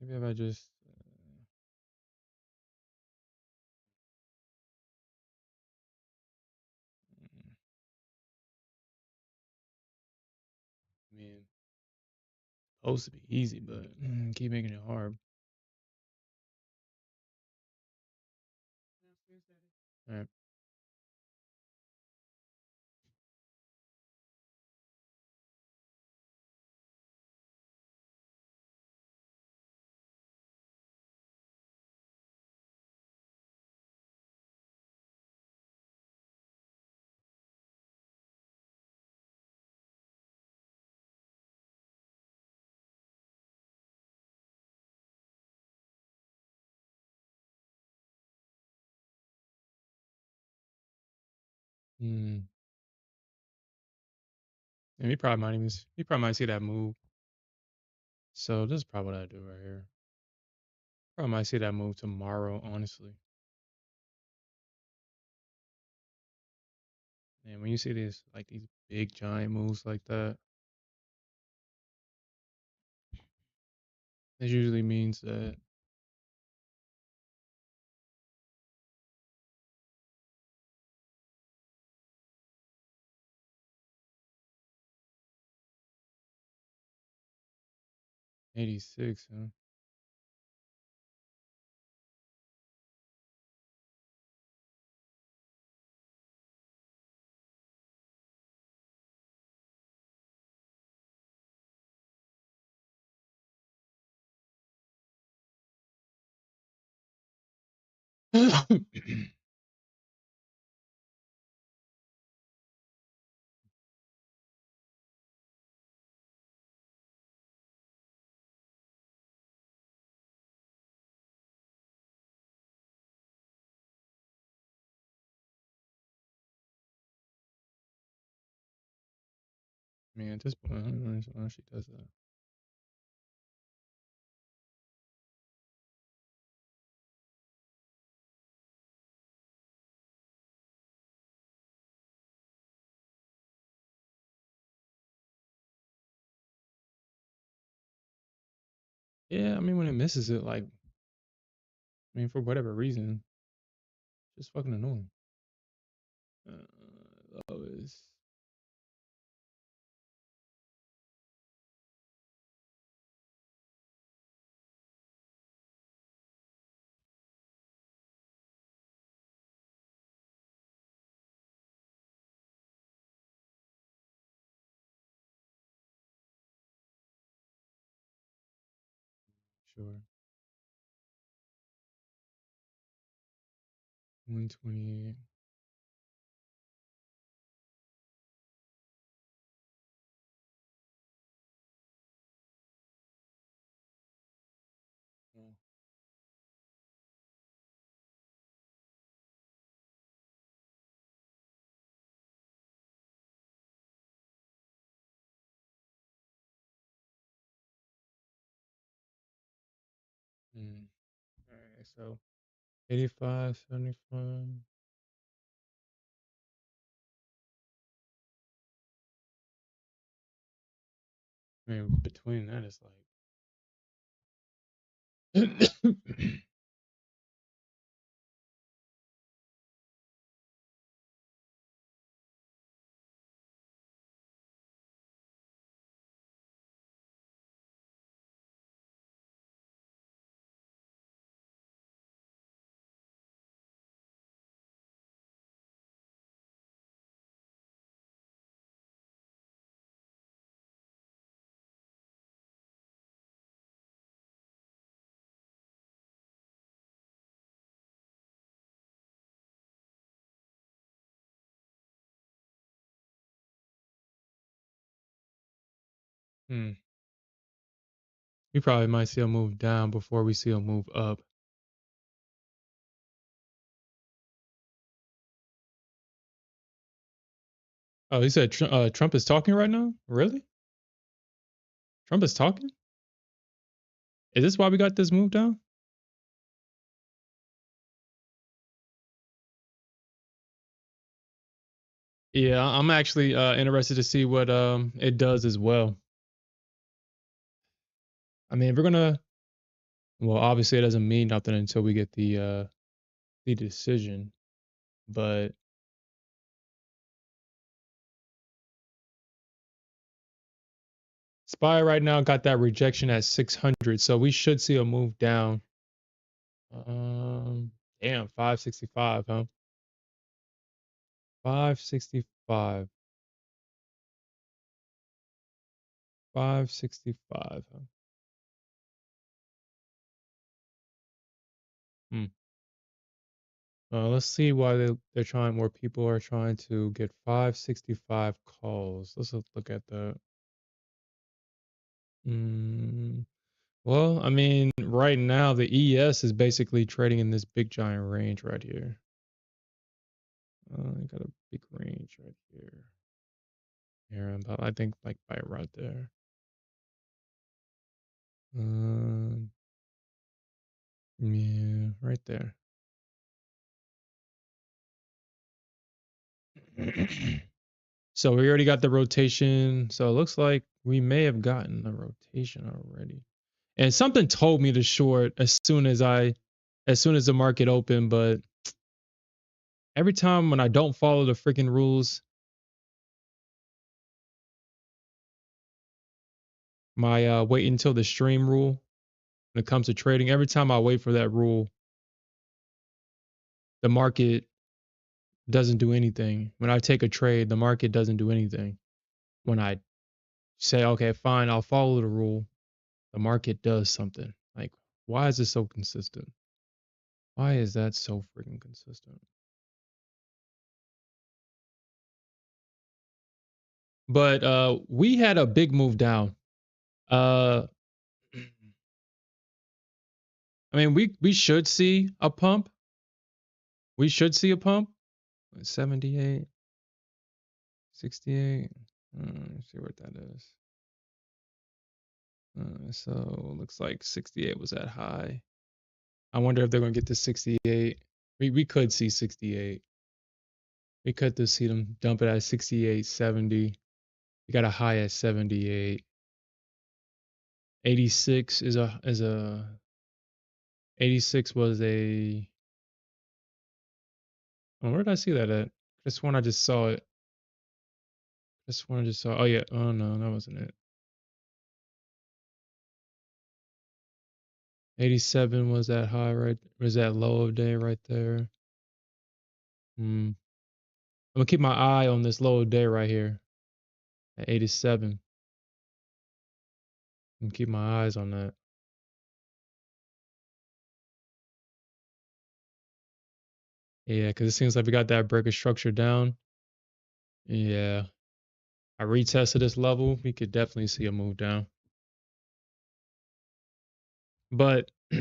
Maybe if I just I mean, supposed to be easy, but keep making it hard. All right. Hmm. And he probably might see that move. So this is probably what I do right here. Probably might see that move tomorrow, honestly. And when you see these big giant moves like that, it usually means that 86, huh? I mean, at this point, I don't know why she does that. Yeah, I mean, when it misses it, like, I mean, for whatever reason, just fucking annoying. Low is sure 128. Oh, All right, so 85, 75. I mean, between that is like, hmm. We probably might see a move down before we see a move up. Oh, he said Trump is talking right now? Really? Trump is talking? Is this why we got this move down? Yeah, I'm actually interested to see what it does as well. I mean, we're gonna Well, obviously it doesn't mean nothing until we get the decision, but SPY right now got that rejection at 600, so we should see a move down. Um, damn, 565, huh? 565, 565, huh? Hmm. Let's see why they're trying. More people are trying to get 565 calls. Let's look at the. Mm, well, I mean, right now the ES is basically trading in this big giant range right here. I got a big range right here. Here, about I think like by right there. Um, yeah, right there. So we already got the rotation. So it looks like we may have gotten a rotation already. And something told me to short as soon as the market opened, but every time when I don't follow the freaking rules, my wait until the stream rule when it comes to trading, every time I wait for that rule, the market doesn't do anything. When I take a trade, the market doesn't do anything. When I say, okay, fine, I'll follow the rule, the market does something. Like, why is this so consistent? Why is that so freaking consistent? But we had a big move down. Uh I mean, we should see a pump. We should see a pump. 78, 68. Let's see what that is. So looks like 68 was that high. I wonder if they're gonna get to 68. We could see 68. We could just see them dump it at 68, 70. We got a high at 78. 86 is a 86 was a. Oh, where did I see that at? This one I just saw it. This one I just saw. Oh yeah. Oh no, that wasn't it. 87 was that high right? Was that low of day right there? I'm gonna keep my eye on this low of day right here at 87. And keep my eyes on that. Yeah, because it seems like we got that break of structure down. Yeah. I retested this level. We could definitely see a move down. But I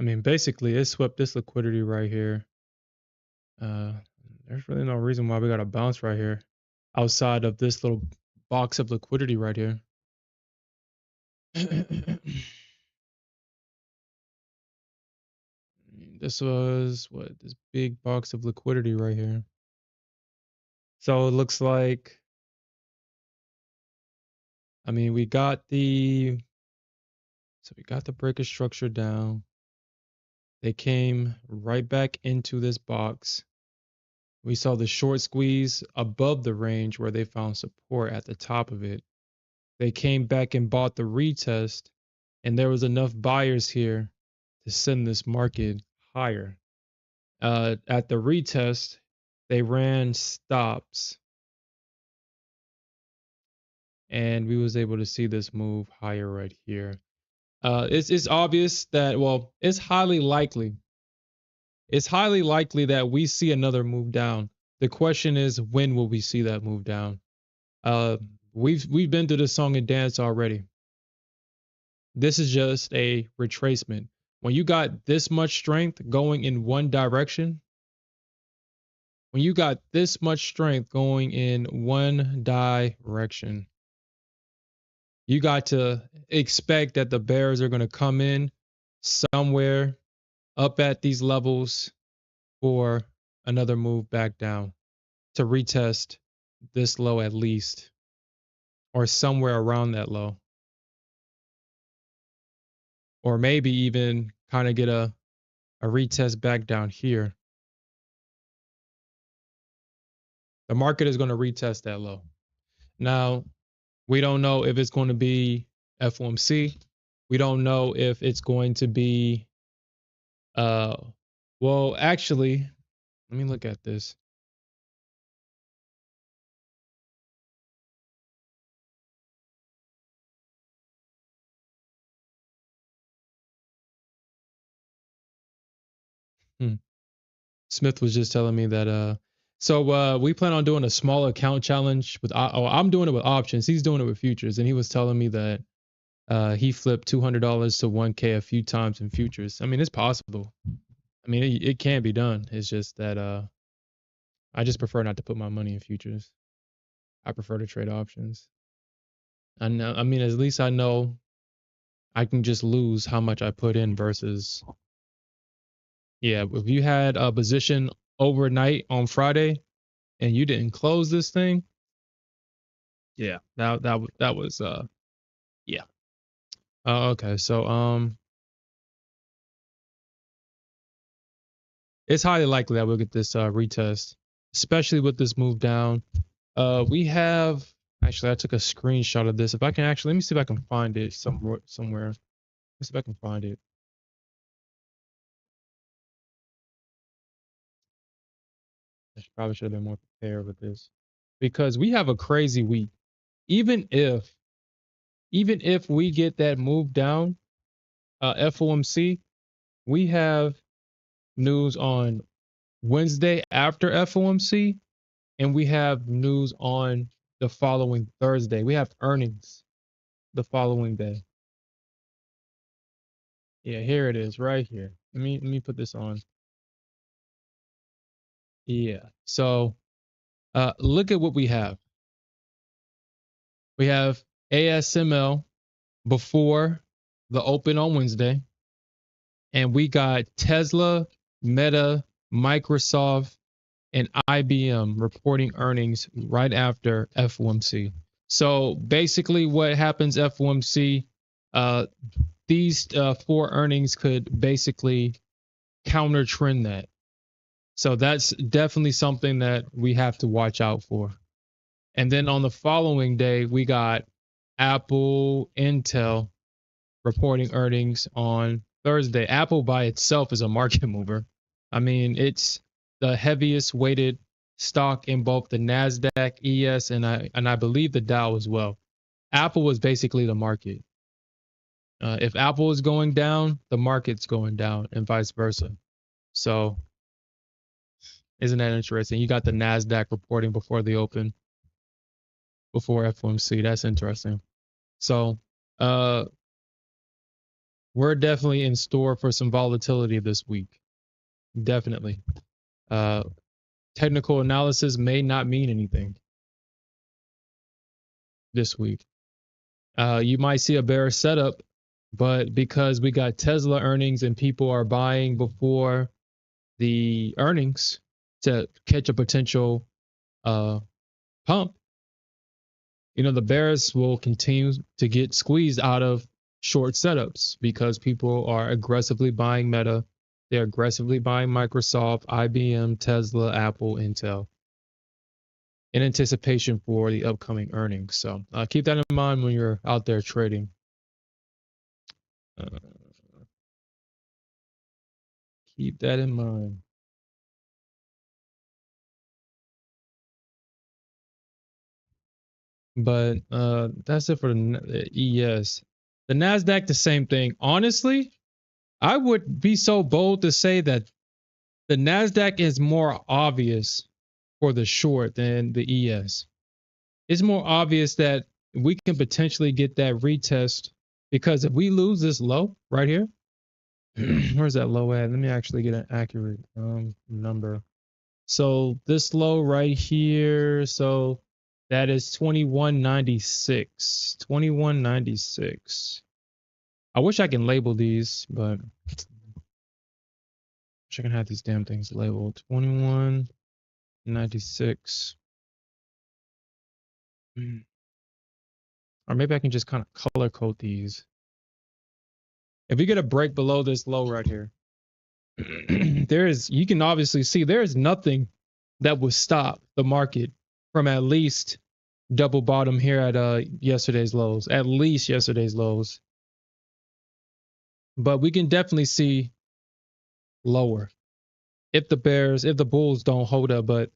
mean, basically, it swept this liquidity right here. Uh, there's really no reason why we got to bounce right here outside of this little box of liquidity right here. This was what this big box of liquidity right here. So it looks like, I mean, we got the breaker structure down. They came right back into this box. We saw the short squeeze above the range where they found support at the top of it. They came back and bought the retest, and there was enough buyers here to send this market higher. At the retest, they ran stops, and we was able to see this move higher right here. It's obvious that, well, it's highly likely. It's highly likely that we see another move down. The question is, when will we see that move down? Uh, we've been through this song and dance already. This is just a retracement. When you got this much strength going in one direction, when you got this much strength going in one direction, you got to expect that the bears are going to come in somewhere up at these levels for another move back down to retest this low at least, or somewhere around that low, or maybe even kind of get a retest back down here. The market is going to retest that low. Now, we don't know if it's going to be FOMC. We don't know if it's going to be well, actually, let me look at this. Hmm. Smith was just telling me that so we plan on doing a small account challenge with I'm doing it with options. He's doing it with futures, and he was telling me that he flipped $200 to 1K a few times in futures. I mean, it's possible. I mean, it can be done. It's just that I just prefer not to put my money in futures. I prefer to trade options. I know. I mean, at least I know I can just lose how much I put in versus, yeah, if you had a position overnight on Friday and you didn't close this thing, yeah, that was yeah. Okay, so it's highly likely that we'll get this retest, especially with this move down. We have actually I took a screenshot of this. If I can actually let me see if I can find it somewhere. Let's see if I can find it. Probably should have been more prepared with this because we have a crazy week. Even if we get that move down, FOMC, we have news on Wednesday after FOMC, and we have news on the following Thursday. We have earnings the following day. Yeah, here it is, right here. Let me put this on. Yeah. So look at what we have. We have ASML before the open on Wednesday, and we got Tesla, Meta, Microsoft, and IBM reporting earnings right after FOMC. So basically, what happens FOMC? Uh, these four earnings could basically counter trend that. So that's definitely something that we have to watch out for. And then on the following day, we got Apple, Intel reporting earnings on Thursday. Apple by itself is a market mover. I mean, it's the heaviest weighted stock in both the Nasdaq, ES, and I believe the Dow as well. Apple was basically the market. If Apple is going down, the market's going down, and vice versa. So, isn't that interesting? You got the Nasdaq reporting before the open, before FOMC. That's interesting. So, uh, we're definitely in store for some volatility this week. Definitely. Uh, technical analysis may not mean anything this week. You might see a bearish setup, but because we got Tesla earnings and people are buying before the earnings to catch a potential pump, the bears will continue to get squeezed out of short setups because people are aggressively buying Meta. They're aggressively buying Microsoft, IBM, Tesla, Apple, Intel in anticipation for the upcoming earnings. So keep that in mind when you're out there trading. Uh, keep that in mind. But that's it for the ES. The Nasdaq, the same thing. Honestly, I would be so bold to say that the Nasdaq is more obvious for the short than the ES. It's more obvious that we can potentially get that retest because if we lose this low right here, where's that low at? Let me actually get an accurate number. So this low right here, so that is 2196. 2196. I wish I can label these, but Wish I can have these damn things labeled. 21.96. Or maybe I can just kind of color code these. If we get a break below this low right here, you can obviously see there is nothing that would stop the market from at least double bottom here at yesterday's lows, at least yesterday's lows. But we can definitely see lower if the bulls don't hold up. But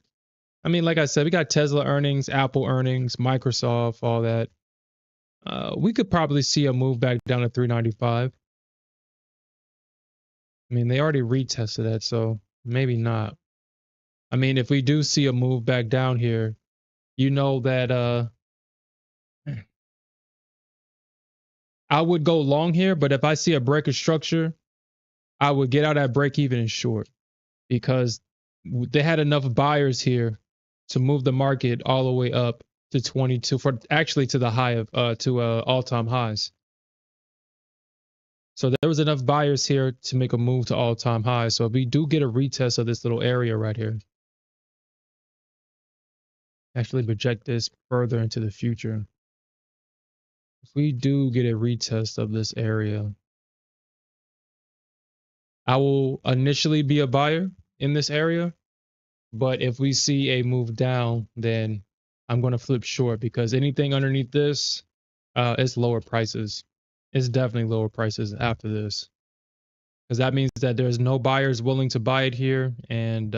I mean, like I said, we got Tesla earnings, Apple earnings, Microsoft, all that. We could probably see a move back down to 395. I mean, they already retested that, so maybe not. I mean, if we do see a move back down here, you know that I would go long here, but if I see a break of structure, I would get out at break even and short because they had enough buyers here to move the market all the way up to 22 for actually to the high of all-time highs. So there was enough buyers here to make a move to all-time highs. So if we do get a retest of this little area right here, actually project this further into the future. If we do get a retest of this area, I will initially be a buyer in this area. But if we see a move down, then I'm going to flip short because anything underneath this, it's lower prices. It's definitely lower prices after this. Because that means that there's no buyers willing to buy it here. And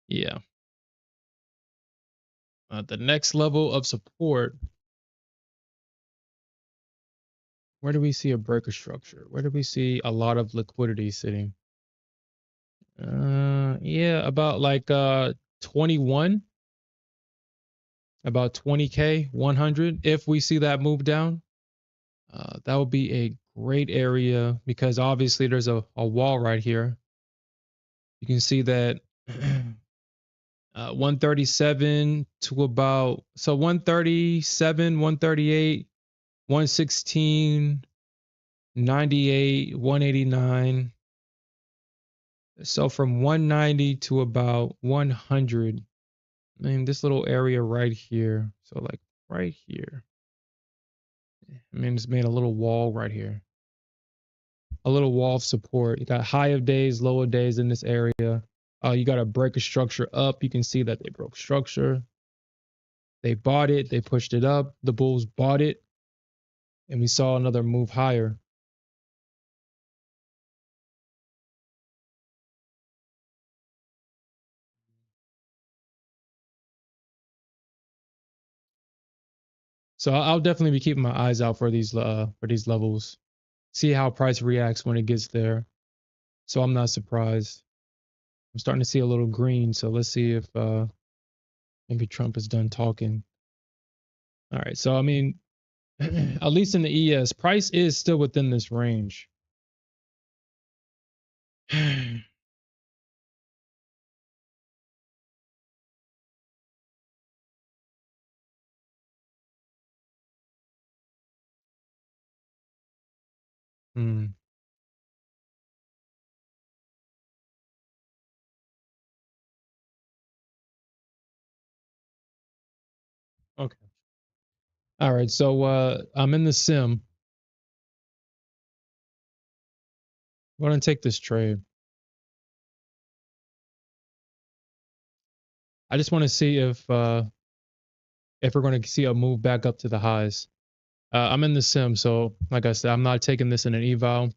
yeah. The next level of support. Where do we see a breaker structure? Where do we see a lot of liquidity sitting? Yeah, about like 21, about 20K, 100. If we see that move down, that would be a great area because obviously there's a wall right here. You can see that 137 to about, so 137, 138, 116, 98, 189. So from 190 to about 100. I mean, this little area right here. So like right here. I mean, it's made a little wall right here. A little wall of support. You got high of days, low of days in this area. You got to break a structure up. You can see that they broke structure. They bought it. They pushed it up. The bulls bought it. And we saw another move higher. So I'll definitely be keeping my eyes out for these levels. See how price reacts when it gets there. So I'm not surprised. I'm starting to see a little green. So let's see if maybe Trump is done talking. All right. So I mean, at least in the ES, price is still within this range. Hmm. Okay. All right. So I'm in the sim. I'm gonna take this trade. I just want to see if we're going to see a move back up to the highs. I'm in the sim, so like I said, I'm not taking this in an eval.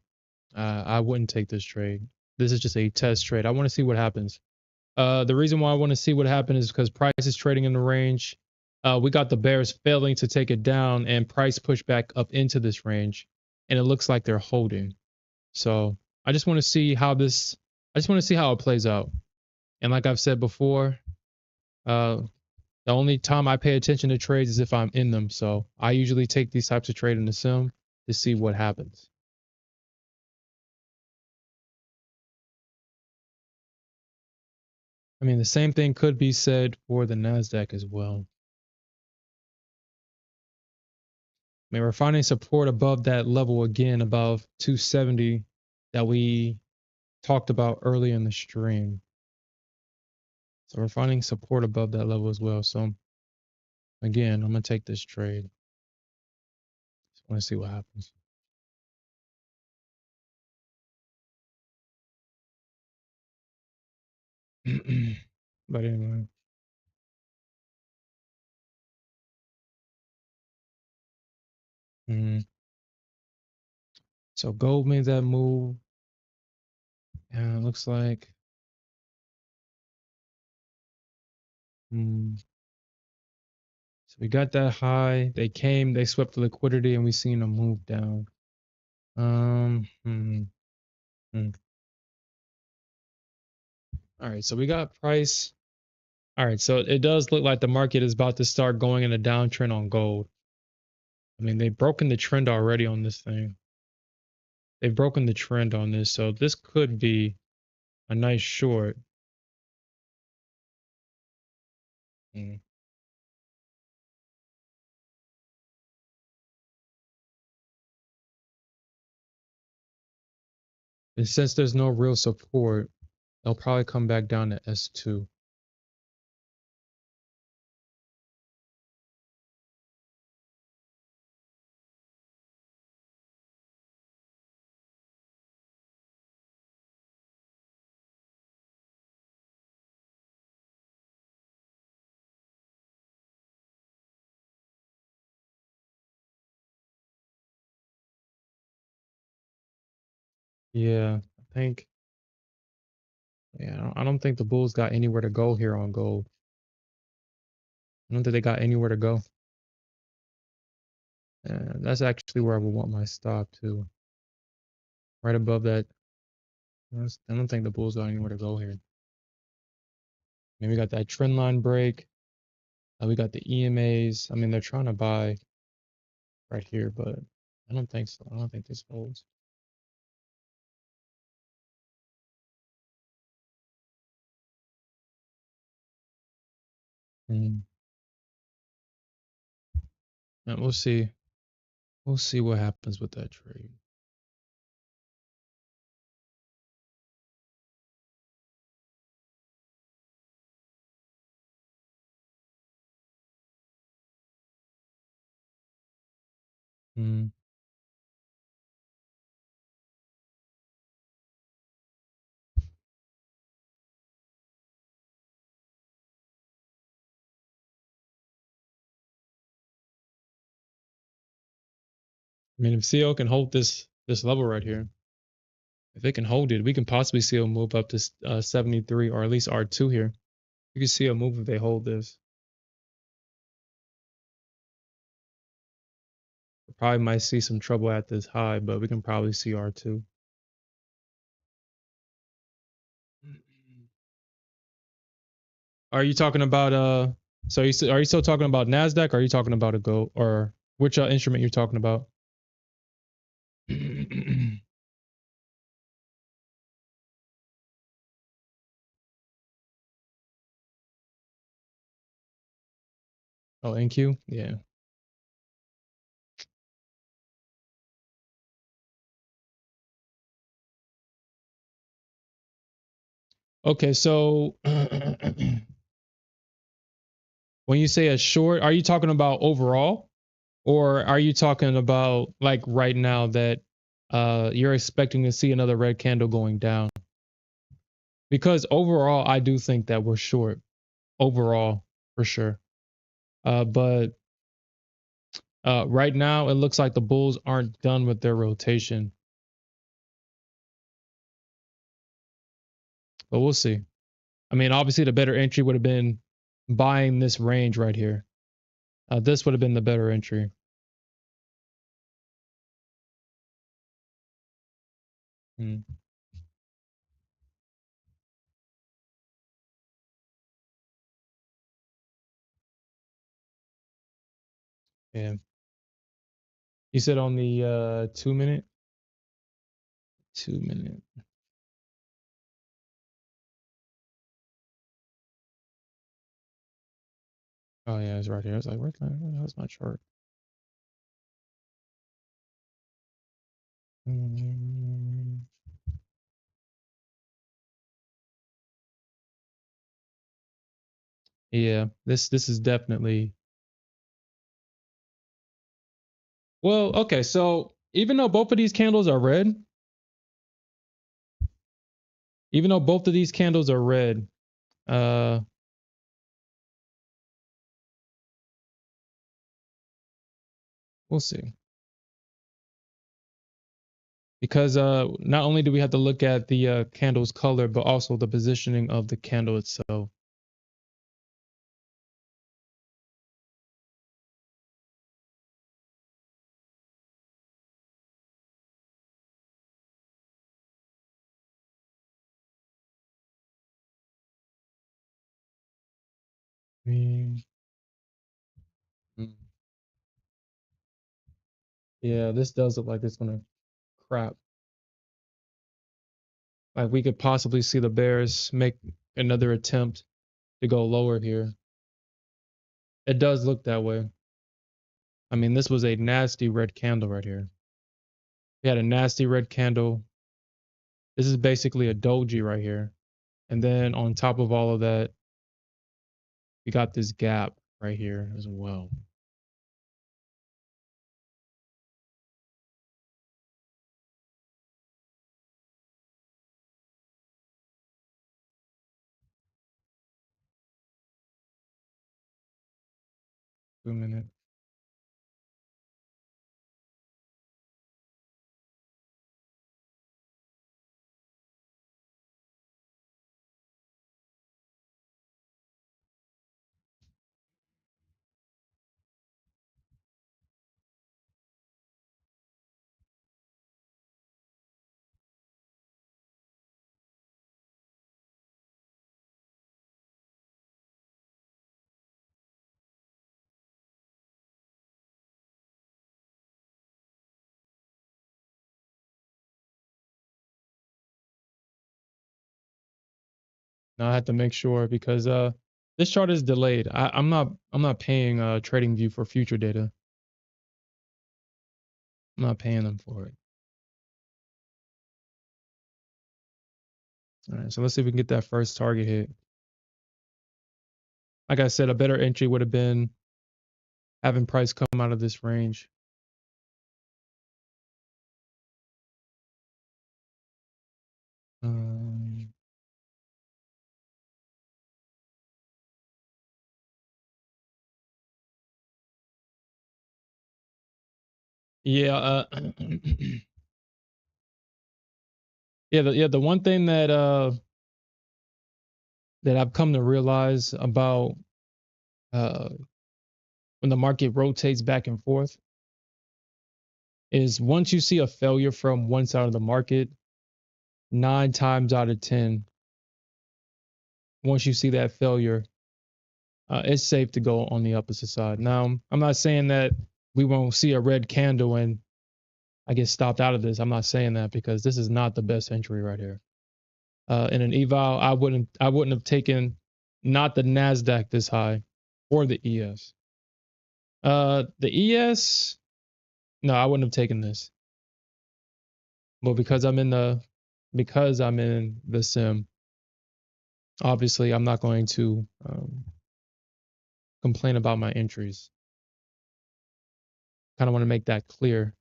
I wouldn't take this trade. This is just a test trade. I want to see what happens. The reason why I want to see what happens is because price is trading in the range. We got the bears failing to take it down, and price pushed back up into this range, and it looks like they're holding. So I just want to see how this. I just want to see how it plays out. And like I've said before, uh, the only time I pay attention to trades is if I'm in them. So I usually take these types of trade in the sim to see what happens. I mean, the same thing could be said for the Nasdaq as well. I mean, we're finding support above that level again, above 270 that we talked about early in the stream. So we're finding support above that level as well. So again, I'm gonna take this trade. Just want to see what happens. But anyway. So gold made that move. And it looks like so we got that high. They came, they swept the liquidity, and we seen them move down. Um, hmm, hmm. All right, so we got price. All right, so it does look like the market is about to start going in a downtrend on gold. I mean, they've broken the trend already on this thing. They've broken the trend on this, so this could be a nice short. Mm. And since there's no real support, they'll probably come back down to S2. Yeah, I think. Yeah, I don't think the Bulls got anywhere to go here on gold. I don't think they got anywhere to go. And that's actually where I would want my stop too. Right above that. I don't think the Bulls got anywhere to go here. Maybe we got that trend line break. We got the EMAs. I mean, they're trying to buy right here, but I don't think so. I don't think this holds. Mm. And we'll see. We'll see what happens with that trade. Mm. I mean, if CO can hold this level right here, if it can hold it, we can possibly see a move up to 73 or at least R2 here. You can see a move if they hold this. Probably might see some trouble at this high, but we can probably see R2. Are you talking about so are you still talking about Nasdaq or are you talking about a gold or which instrument you're talking about? Oh, NQ? Yeah. Okay, so when you say a short, are you talking about overall or are you talking about like right now that you're expecting to see another red candle going down? Because overall I do think that we're short overall for sure. But right now, it looks like the Bulls aren't done with their rotation, but we'll see. I mean, obviously, the better entry would have been buying this range right here. This would have been the better entry. Hmm. Yeah. You said on the 2 minute? 2 minute. Oh, yeah, it's right here. I was like, where the hell's my chart? Yeah, this is definitely well, okay, so even though both of these candles are red, even though both of these candles are red, uh we'll see. Because not only do we have to look at the candle's color, but also the positioning of the candle itself. Mm, mm. Yeah, this does look like it's gonna crap. Like we could possibly see the bears make another attempt to go lower here. It does look that way. I mean, this was a nasty red candle right here. We had a nasty red candle. This is basically a doji right here. And then on top of all of that, we got this gap right here as well. Wait a minute. Now I have to make sure because this chart is delayed. I'm not paying trading view for future data. I'm not paying them for it. All right, so let's see if we can get that first target hit. Like I said, a better entry would have been having price come out of this range. Um, yeah, yeah. The one thing that that I've come to realize about uh when the market rotates back and forth is once you see a failure from one side of the market, 9 times out of 10, once you see that failure, it's safe to go on the opposite side. Now, I'm not saying that we won't see a red candle and I get stopped out of this. I'm not saying that because this is not the best entry right here. In an eval, I wouldn't have taken not the Nasdaq this high or the ES. The ES, no, I wouldn't have taken this. But because I'm in the sim, obviously I'm not going to complain about my entries. Kind of want to make that clear.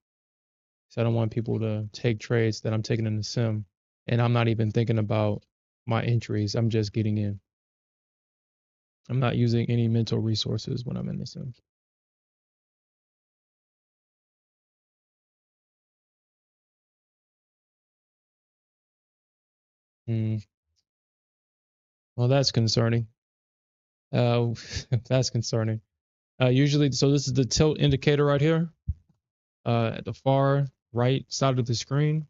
So I don't want people to take trades that I'm taking in the sim and I'm not even thinking about my entries. I'm just getting in. I'm not using any mental resources when I'm in the sim. Mm, well, that's concerning. Uh, that's concerning. Usually, so this is the tilt indicator right here, at the far right side of the screen.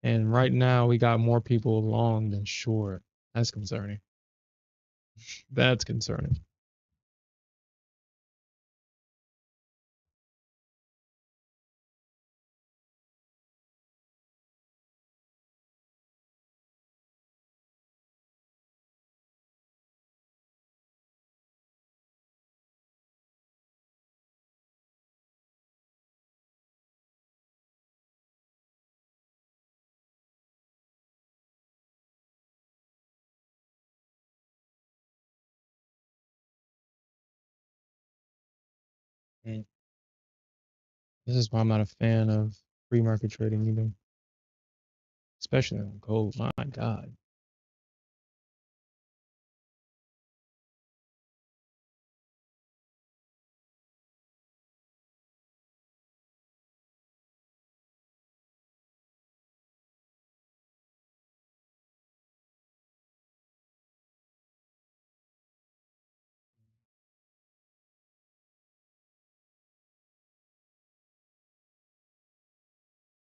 And right now, we got more people long than short. That's concerning. That's concerning. This is why I'm not a fan of free market trading either, especially on gold. My God.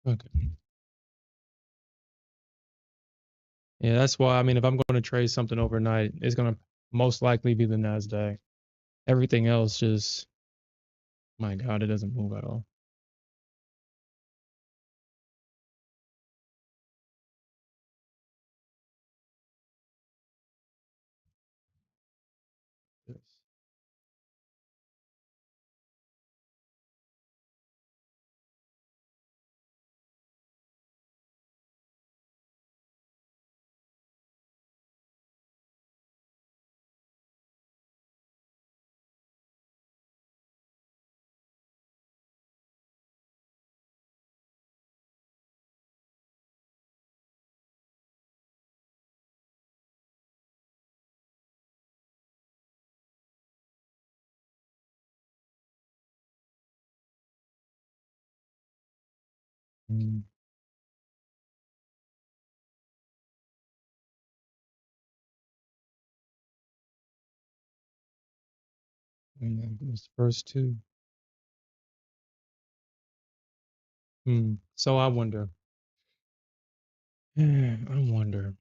Okay. Yeah, that's why. I mean, if I'm going to trade something overnight, it's going to most likely be the Nasdaq. Everything else just, my God, it doesn't move at all. Yes. Mm, and then those first two. So I wonder. I wonder.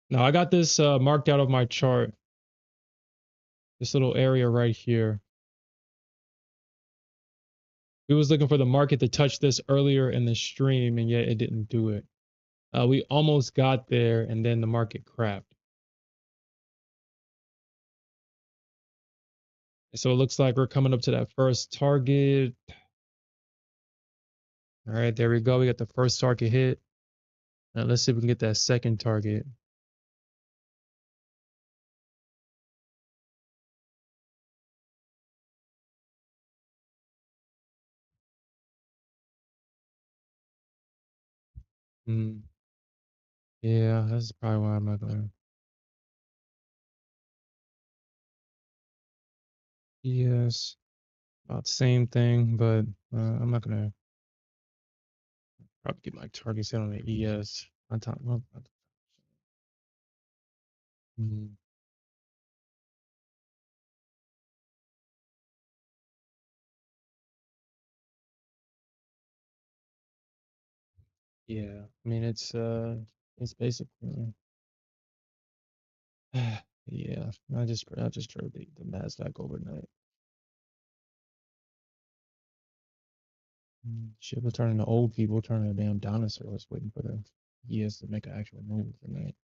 Now I got this marked out of my chart. This little area right here. We was looking for the market to touch this earlier in the stream, and yet it didn't do it. We almost got there, and then the market crapped. So it looks like we're coming up to that first target. All right, there we go. We got the first target hit. Now let's see if we can get that second target. Hmm. Yeah, that's probably why I'm not gonna. Yes, about the same thing, but I'm not gonna probably get my targets hit on the ES. On top. Mm, yeah, I mean it's basically yeah. I just drove the Nasdaq overnight. Shit, we're turning to old people, turning to damn dinosaurs, waiting for the ES to make an actual move tonight.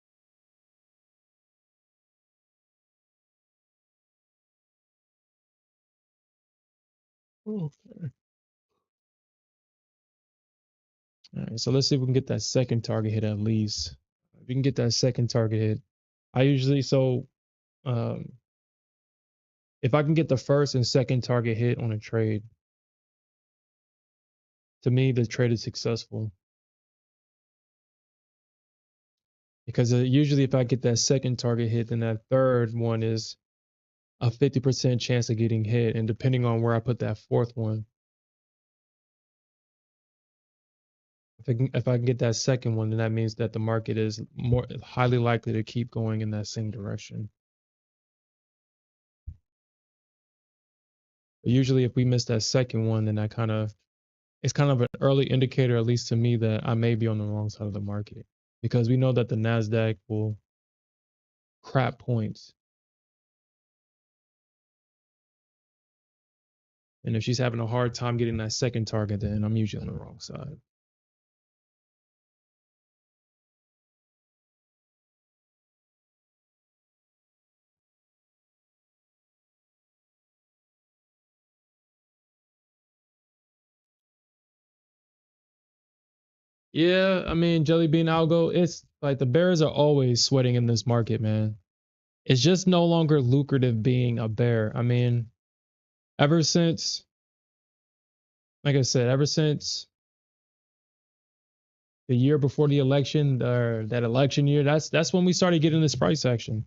Okay. All right, so let's see if we can get that second target hit at least. If we can get that second target hit, I usually um if I can get the first and second target hit on a trade, to me the trade is successful. Because usually if I get that second target hit, then that third one is a 50% chance of getting hit. And depending on where I put that fourth one, if I can get that second one, then that means that the market is more highly likely to keep going in that same direction. But usually if we miss that second one, then it's kind of an early indicator, at least to me, that I may be on the wrong side of the market. Because we know that the NASDAQ will crap points. And if she's having a hard time getting that second target, then I'm usually on the wrong side. Yeah, I mean, Jelly Bean Algo, it's like the bears are always sweating in this market, man. It's just no longer lucrative being a bear. I mean, ever since like I said, ever since the year before the election, or that election year, that's when we started getting this price action.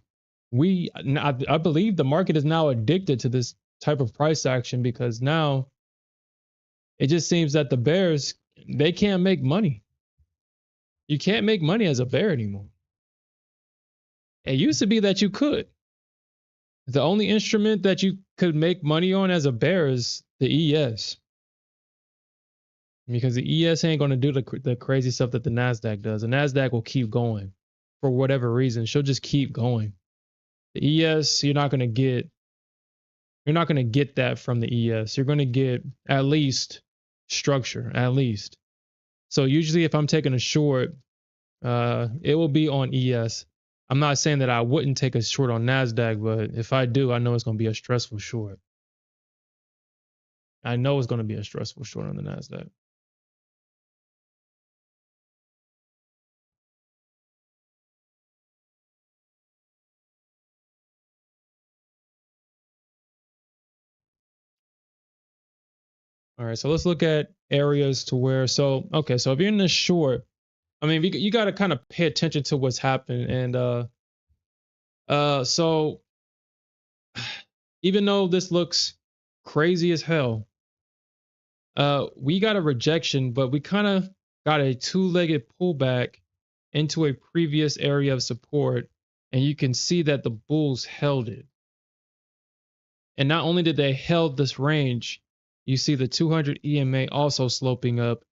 I believe the market is now addicted to this type of price action because now it just seems that the bears, they can't make money. You can't make money as a bear anymore. It used to be that you could. The only instrument that you could make money on as a bear is the ES, because the ES ain't going to do the crazy stuff that the Nasdaq does. The Nasdaq will keep going for whatever reason. She'll just keep going. The ES, you're not going to get that from the ES. You're going to get at least structure, at least. So usually if I'm taking a short, it will be on ES. I'm not saying that I wouldn't take a short on Nasdaq, but if I do, I know it's going to be a stressful short. I know it's going to be a stressful short on the Nasdaq. All right, so let's look at areas to where. So okay, so if you're in the short, I mean, you got to kind of pay attention to what's happening, and so even though this looks crazy as hell, we got a rejection, but we kind of got a two-legged pullback into a previous area of support, and you can see that the bulls held it. And not only did they held this range, you see the 200 EMA also sloping up,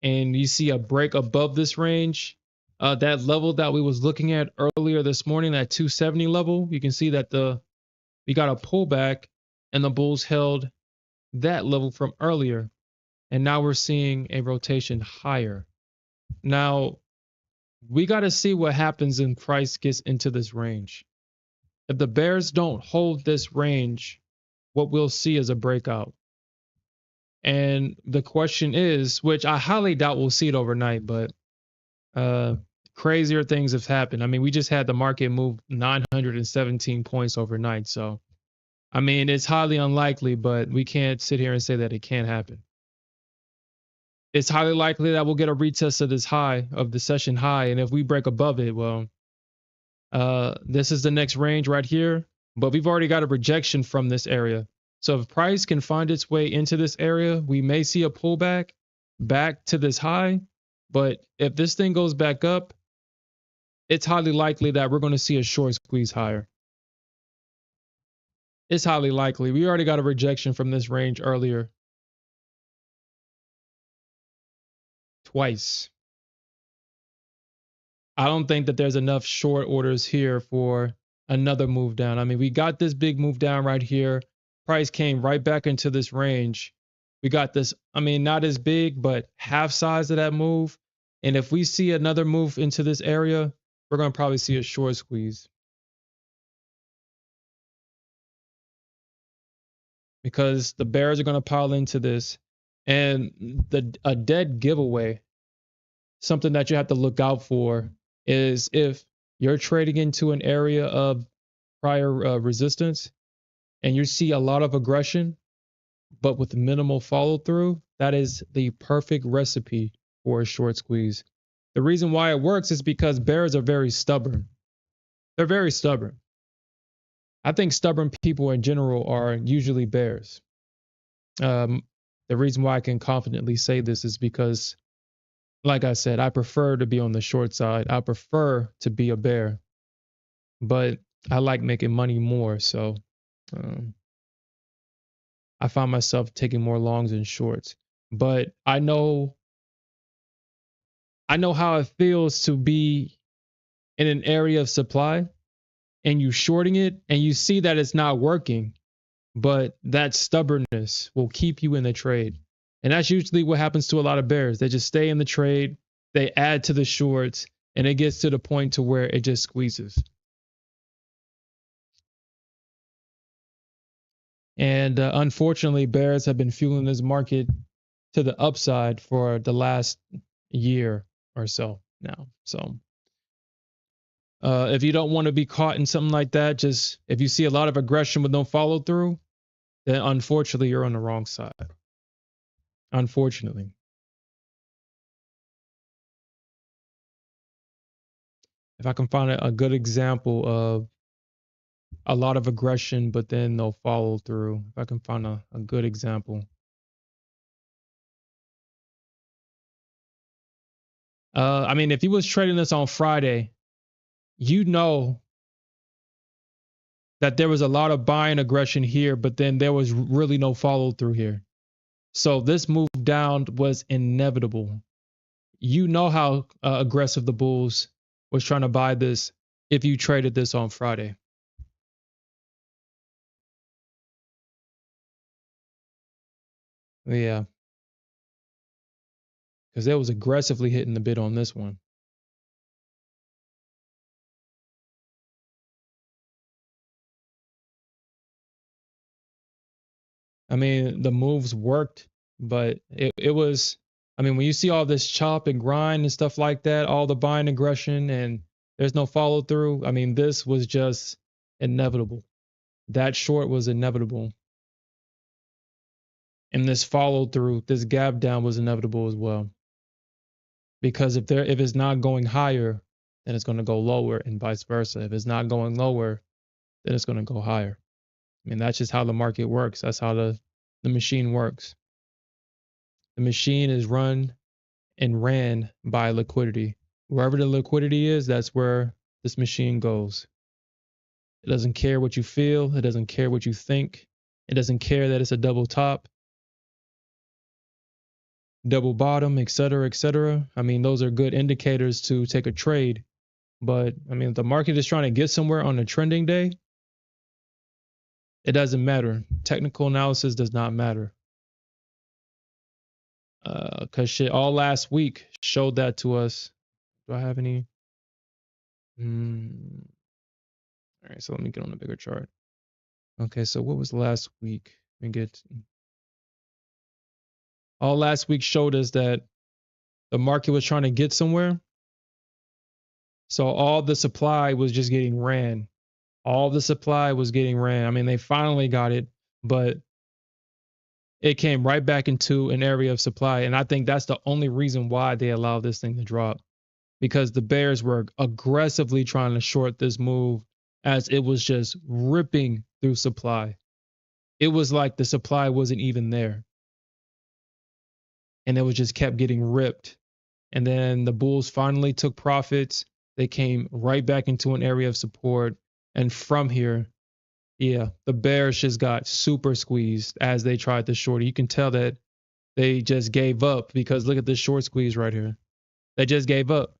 and you see a break above this range. That level that we was looking at earlier this morning, that 270 level, you can see that we got a pullback, and the bulls held that level from earlier, and now we're seeing a rotation higher. Now we got to see what happens when price gets into this range. If the bears don't hold this range, what we'll see is a breakout. And the question is, which I highly doubt we'll see it overnight, but crazier things have happened. I mean, we just had the market move 917 points overnight. So, I mean, it's highly unlikely, but we can't sit here and say that it can't happen. It's highly likely that we'll get a retest of this high, of the session high. And if we break above it, well, this is the next range right here. But we've already got a rejection from this area. So if price can find its way into this area, we may see a pullback back to this high. But if this thing goes back up, it's highly likely that we're going to see a short squeeze higher. It's highly likely. We already got a rejection from this range earlier. Twice. I don't think that there's enough short orders here for another move down. I mean, we got this big move down right here. Price came right back into this range. We got this, I mean, not as big, but half size of that move. And if we see another move into this area, we're going to probably see a short squeeze. Because the bears are going to pile into this. And a dead giveaway, something that you have to look out for, is if you're trading into an area of prior resistance and you see a lot of aggression, but with minimal follow through, that is the perfect recipe for a short squeeze. The reason why it works is because bears are very stubborn. They're very stubborn. I think stubborn people in general are usually bears. The reason why I can confidently say this is because, like I said, I prefer to be on the short side. I prefer to be a bear, but I like making money more. So I find myself taking more longs and shorts. But I know how it feels to be in an area of supply and you shorting it and you see that it's not working, but that stubbornness will keep you in the trade. And that's usually what happens to a lot of bears. They just stay in the trade, they add to the shorts, and it gets to the point to where it just squeezes. And unfortunately, bears have been fueling this market to the upside for the last year or so now. So if you don't want to be caught in something like that, just if you see a lot of aggression with no follow through, then unfortunately you're on the wrong side. unfortunately. If I can find a good example of a lot of aggression, but then they'll follow through. If I can find a good example. I mean, if he was trading this on Friday, you know that there was a lot of buying aggression here, but then there was really no follow through here. So this move down was inevitable. You know how aggressive the Bulls was trying to buy this if you traded this on Friday. Yeah, because it was aggressively hitting the bid on this one. I mean, the moves worked, but it was, I mean, when you see all this chop and grind and stuff like that, all the buying aggression and there's no follow through, I mean, this was just inevitable. That short was inevitable. And this follow through, this gap down was inevitable as well. Because if it's not going higher, then it's going to go lower and vice versa. If it's not going lower, then it's going to go higher. I mean, that's just how the market works. That's how the machine works. The machine is run and ran by liquidity. Wherever the liquidity is, that's where this machine goes. It doesn't care what you feel. It doesn't care what you think. It doesn't care that it's a double top, double bottom, et cetera, et cetera. I mean, those are good indicators to take a trade. But I mean, if the market is trying to get somewhere on a trending day, it doesn't matter. Technical analysis does not matter. Because shit, all last week showed that to us. Do I have any? Mm, all right, so let me get on a bigger chart. Okay, so what was last week? Let me get all last week showed us that the market was trying to get somewhere. So all the supply was just getting ran. All the supply was getting ran. I mean, they finally got it, but it came right back into an area of supply. And I think that's the only reason why they allowed this thing to drop because the bears were aggressively trying to short this move as it was just ripping through supply. It was like the supply wasn't even there and it was just kept getting ripped. And then the bulls finally took profits. They came right back into an area of support. And from here, yeah, the bears just got super squeezed as they tried to short it. You can tell that they just gave up because look at this short squeeze right here. They just gave up.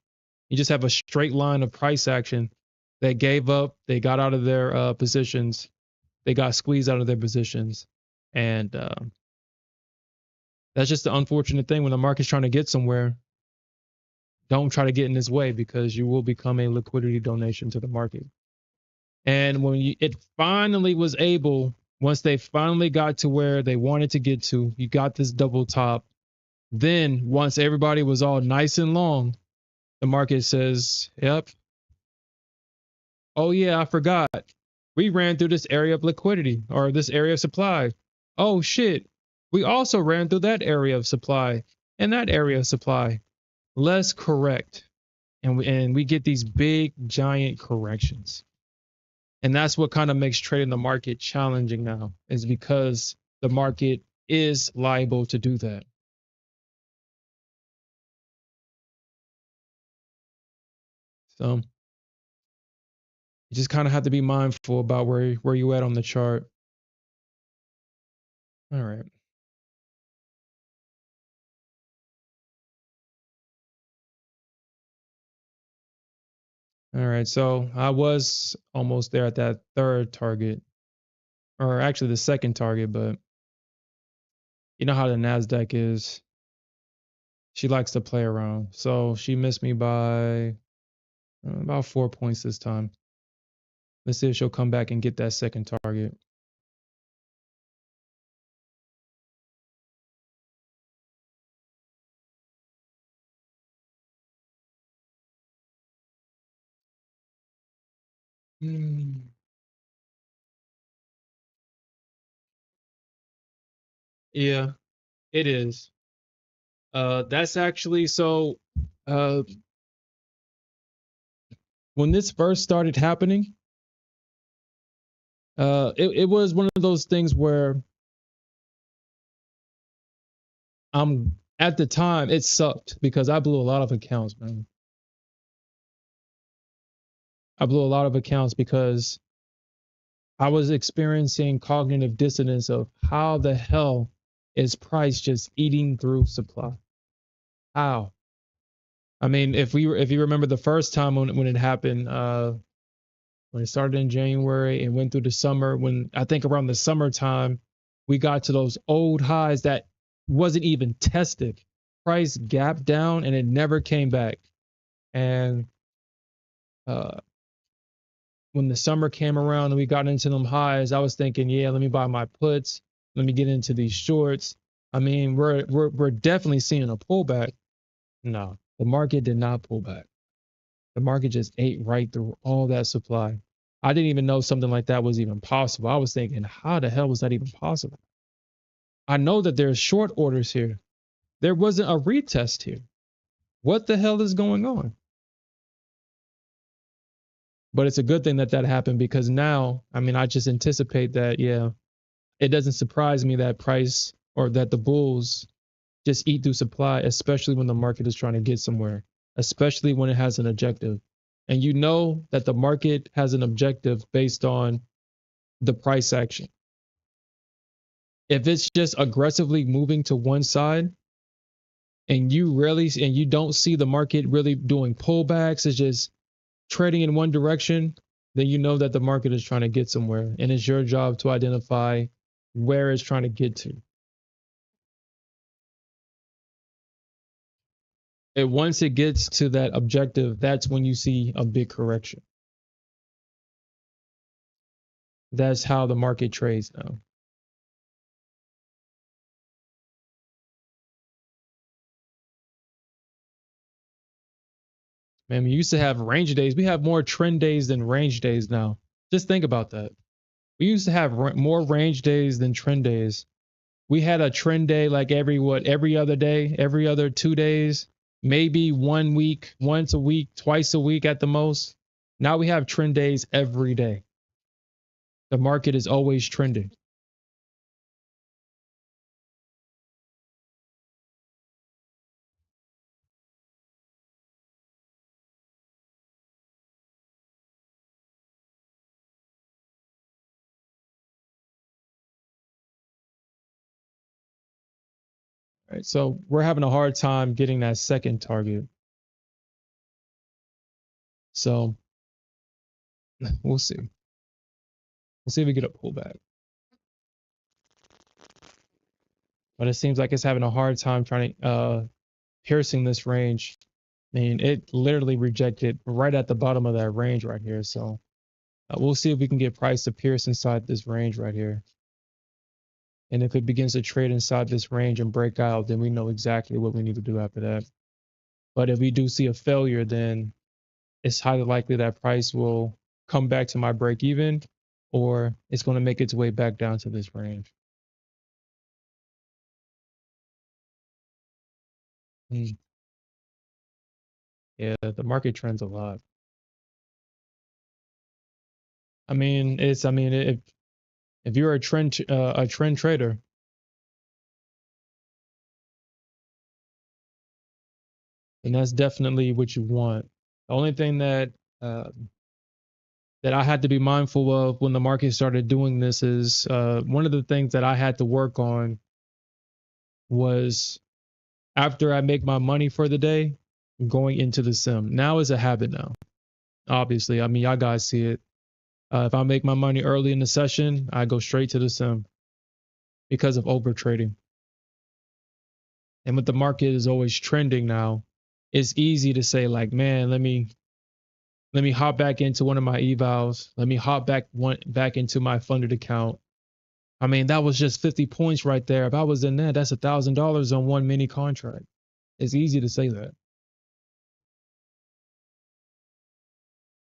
You just have a straight line of price action. They gave up. They got out of their positions. They got squeezed out of their positions. And that's just the unfortunate thing when the market's trying to get somewhere. Don't try to get in this way because you will become a liquidity donation to the market. And when it finally was able, once they finally got to where they wanted to get to, you got this double top. Then once everybody was all nice and long, the market says, yep. Oh, yeah, I forgot. We ran through this area of liquidity or this area of supply. Oh, shit. We also ran through that area of supply and that area of supply. Let's correct. And we get these big, giant corrections. And that's what kind of makes trading the market challenging now, is because the market is liable to do that. So you just kind of have to be mindful about where you at on the chart. All right. All right. So I was almost there at that third target, or actually the second target, but you know how the Nasdaq is. She likes to play around. So she missed me by about 4 points this time. Let's see if she'll come back and get that second target. Hmm. Yeah, it is. That's actually so. Uh, when this first started happening, it was one of those things where at the time it sucked because I blew a lot of accounts, man. I blew a lot of accounts because I was experiencing cognitive dissonance of how the hell is price just eating through supply? How? I mean, if you remember the first time when it happened, when it started in January and went through the summer, when I think around the summertime, we got to those old highs that wasn't even tested. Price gapped down and it never came back. And uh, when the summer came around and we got into them highs, I was thinking, yeah, let me buy my puts, let me get into these shorts. I mean, we're definitely seeing a pullback. No, the market did not pull back. The market just ate right through all that supply. I didn't even know something like that was even possible. I was thinking, how the hell was that even possible? I know that there's short orders here. There wasn't a retest here. What the hell is going on? But it's a good thing that that happened because now, I mean, I just anticipate that, yeah, it doesn't surprise me that price or that the bulls just eat through supply, especially when the market is trying to get somewhere, especially when it has an objective. And you know that the market has an objective based on the price action. If it's just aggressively moving to one side and you don't see the market really doing pullbacks, it's just trading in one direction, then you know that the market is trying to get somewhere. And it's your job to identify where it's trying to get to. And once it gets to that objective, that's when you see a big correction. That's how the market trades now. Man, we used to have range days. We have more trend days than range days now. Just think about that. We used to have more range days than trend days. We had a trend day like every other day, every other 2 days, maybe 1 week, once a week, twice a week at the most. Now we have trend days every day. The market is always trending. Right? So we're having a hard time getting that second target. So we'll see. We'll see if we get a pullback. But it seems like it's having a hard time trying to piercing this range. I mean, it literally rejected right at the bottom of that range right here. So we'll see if we can get price to pierce inside this range right here. And if it begins to trade inside this range and break out, then we know exactly what we need to do after that. But if we do see a failure, then it's highly likely that price will come back to my break even or it's going to make its way back down to this range. Mm. Yeah, the market trends a lot. I mean, if you're a trend trader, then that's definitely what you want. The only thing uh, that I had to be mindful of when the market started doing this is one of the things that I had to work on was after I make my money for the day, going into the sim. Now is a habit now. Obviously, I mean, y'all guys see it. If I make my money early in the session, I go straight to the sim because of over trading. And with the market is always trending now, it's easy to say like, man, let me hop back into one of my evals. Let me hop back into my funded account. I mean, that was just 50 points right there. If I was in there, that's $1,000 on one mini contract. It's easy to say that.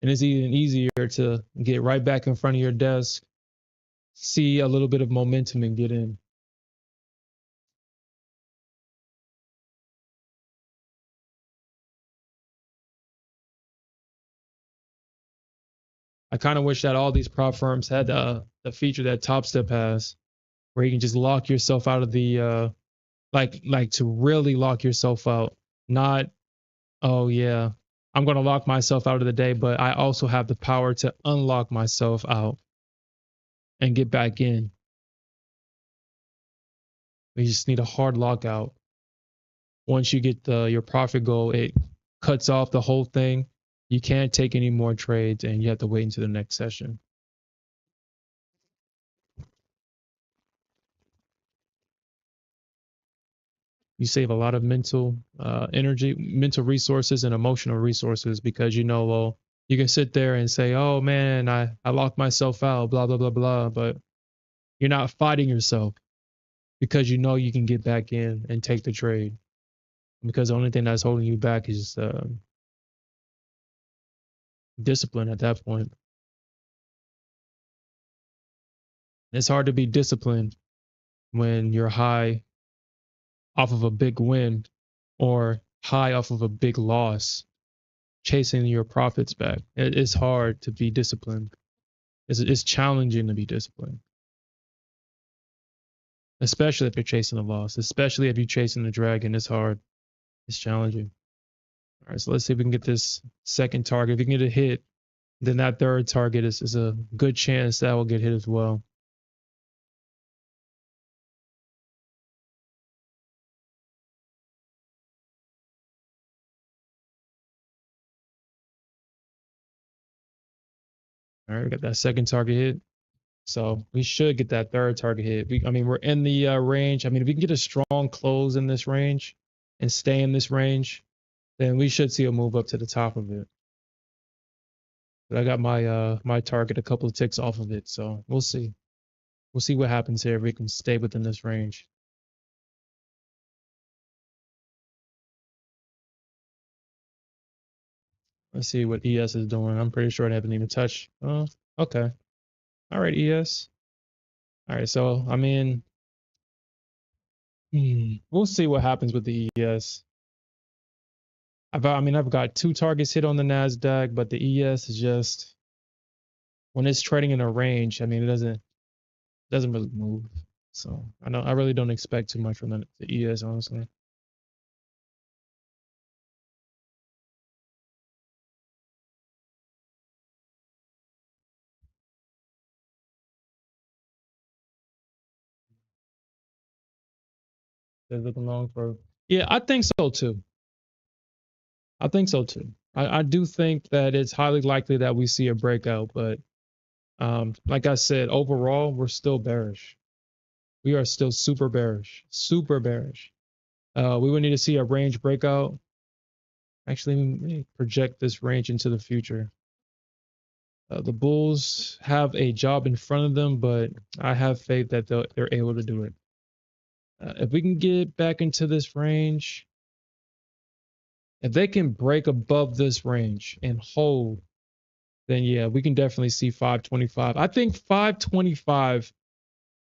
And it's even easier to get right back in front of your desk, see a little bit of momentum and get in. I kind of wish that all these prop firms had the feature that Top Step has, where you can just lock yourself out of the like to really lock yourself out. Not, oh yeah, I'm gonna lock myself out of the day, but I also have the power to unlock myself out and get back in. You just need a hard lockout. Once you get your profit goal, it cuts off the whole thing. You can't take any more trades, and you have to wait until the next session. You save a lot of mental energy, mental resources, and emotional resources because well, you can sit there and say, "Oh man, I locked myself out," blah blah blah blah, but you're not fighting yourself because you can get back in and take the trade. Because the only thing that's holding you back is discipline at that point. It's hard to be disciplined when you're high off of a big win or high off of a big loss, chasing your profits back. It's hard to be disciplined. It's challenging to be disciplined, especially if you're chasing a loss, especially if you're chasing the dragon. It's hard. It's challenging. All right, so let's see if we can get this second target. If we can get a hit, then that third target is a good chance that will get hit as well. All right, we got that second target hit. So we should get that third target hit. I mean, we're in the range. I mean, if we can get a strong close in this range and stay in this range, then we should see a move up to the top of it. But I got my target a couple of ticks off of it, so we'll see. We'll see what happens here if we can stay within this range. Let's see what ES is doing. I'm pretty sure it haven't even touched. Oh, okay. All right, ES. All right, so I mean, we'll see what happens with the ES. I've got two targets hit on the Nasdaq, but the ES is just when it's trading in a range. I mean, it doesn't really move. So I really don't expect too much from the ES, honestly. They're looking long for. Yeah, I think so too. I think so too. I do think that it's highly likely that we see a breakout, but like I said, overall, we're still bearish. We are still super bearish, super bearish. We would need to see a range breakout. Actually, let me project this range into the future. The Bulls have a job in front of them, but I have faith that they're able to do it. If we can get back into this range, if they can break above this range and hold, then yeah, we can definitely see 525. I think 525,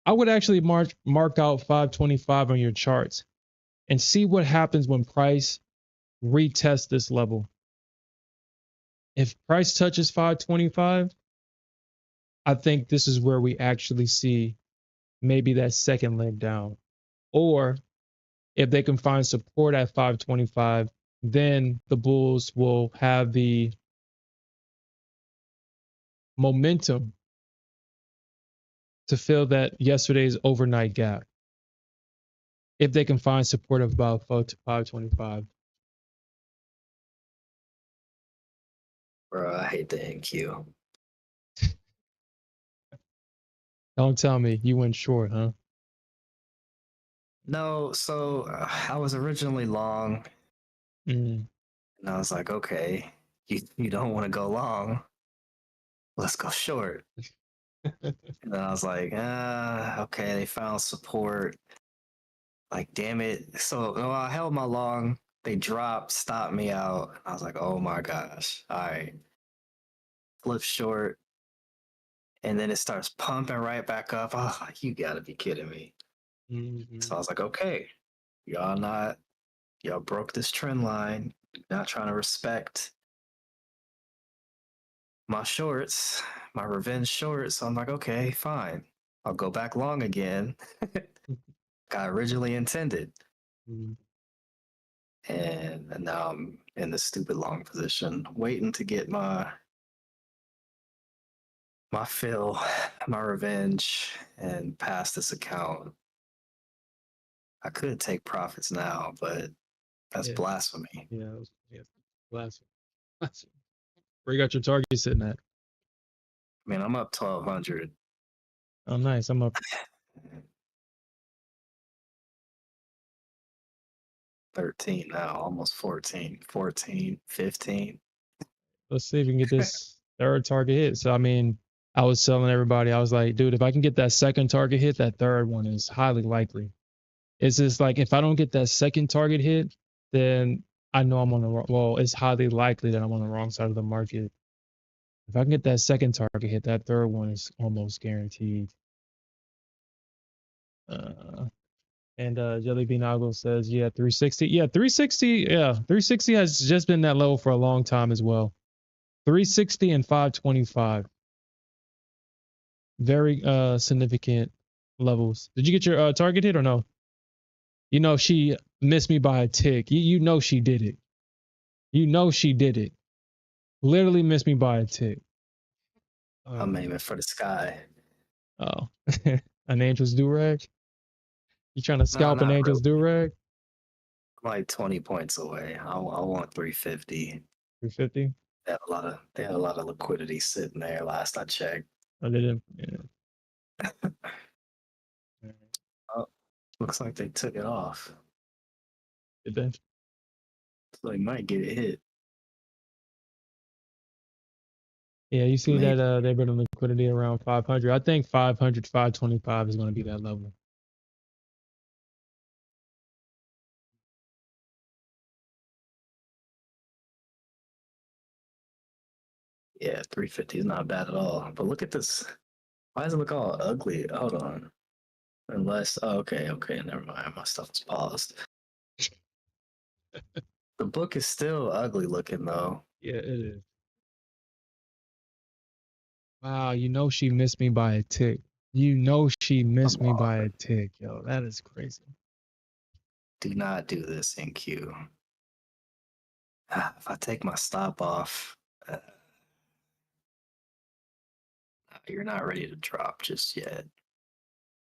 I would actually mark out 525 on your charts and see what happens when price retests this level. If price touches 525, I think this is where we actually see maybe that second leg down. Or if they can find support at 525, then the Bulls will have the momentum to fill that yesterday's overnight gap. If they can find support of about 525. Bro, I hate the NQ. Don't tell me you went short, huh? No, so I was originally long, Mm. and I was like, okay, you don't want to go long, let's go short. And then I was like, okay, they found support. Like, damn it. So I held my long. They dropped, stopped me out. I was like, oh my gosh. All right. Flip short. And then it starts pumping right back up. Oh, you gotta be kidding me. Mm-hmm. So I was like, okay, y'all broke this trend line. Not trying to respect my shorts. my revenge short. So I'm like, okay, fine. I'll go back long again. I originally intended. Mhm. And now I'm in the stupid long position, waiting to get my fill, my revenge, and pass this account. I could take profits now, but that's Yeah, blasphemy. yeah, yeah. Blasphemy. Where you got your target sitting at? I mean, I'm up 1,200. Oh, nice. I'm up. 13 now, almost 14, 14, 15. Let's see if we can get this third target hit. So, I mean, I was telling everybody, I was like, dude, if I can get that second target hit, that third one is highly likely. It's just like if I don't get that second target hit, then I know I'm on the wrong. Well, it's highly likely that I'm on the wrong side of the market. If I can get that second target hit, that third one is almost guaranteed. Uh, and Jelly Bean Algo says, yeah, 360. Yeah, 360. Yeah, 360 has just been that level for a long time as well. 360 and 525. Very significant levels. Did you get your target hit or no? You know she missed me by a tick. You know she did it. You know she did it. Literally missed me by a tick. I'm aiming for the sky. Oh. An angel's do-rag? You trying to No, scalp an not angel's really. do-rag? I'm like 20 points away. I want 350. 350? They had a lot of liquidity sitting there last I checked. I didn't. Yeah. Oh, looks like they took it off. Did they? So they might get it hit. Yeah, you see Maybe. that they're building liquidity around 500. I think 500, 525 is going to be that level. Yeah, 350 is not bad at all. But look at this. Why does it look all ugly? Hold on. Unless, oh, okay, never mind. My stuff is paused. The book is still ugly looking though. Yeah, it is. Wow, you know she missed me by a tick. You know she Come missed me by on. a tick, yo. That is crazy. Do not do this in Q. If I take my stop off, you're not ready to drop just yet.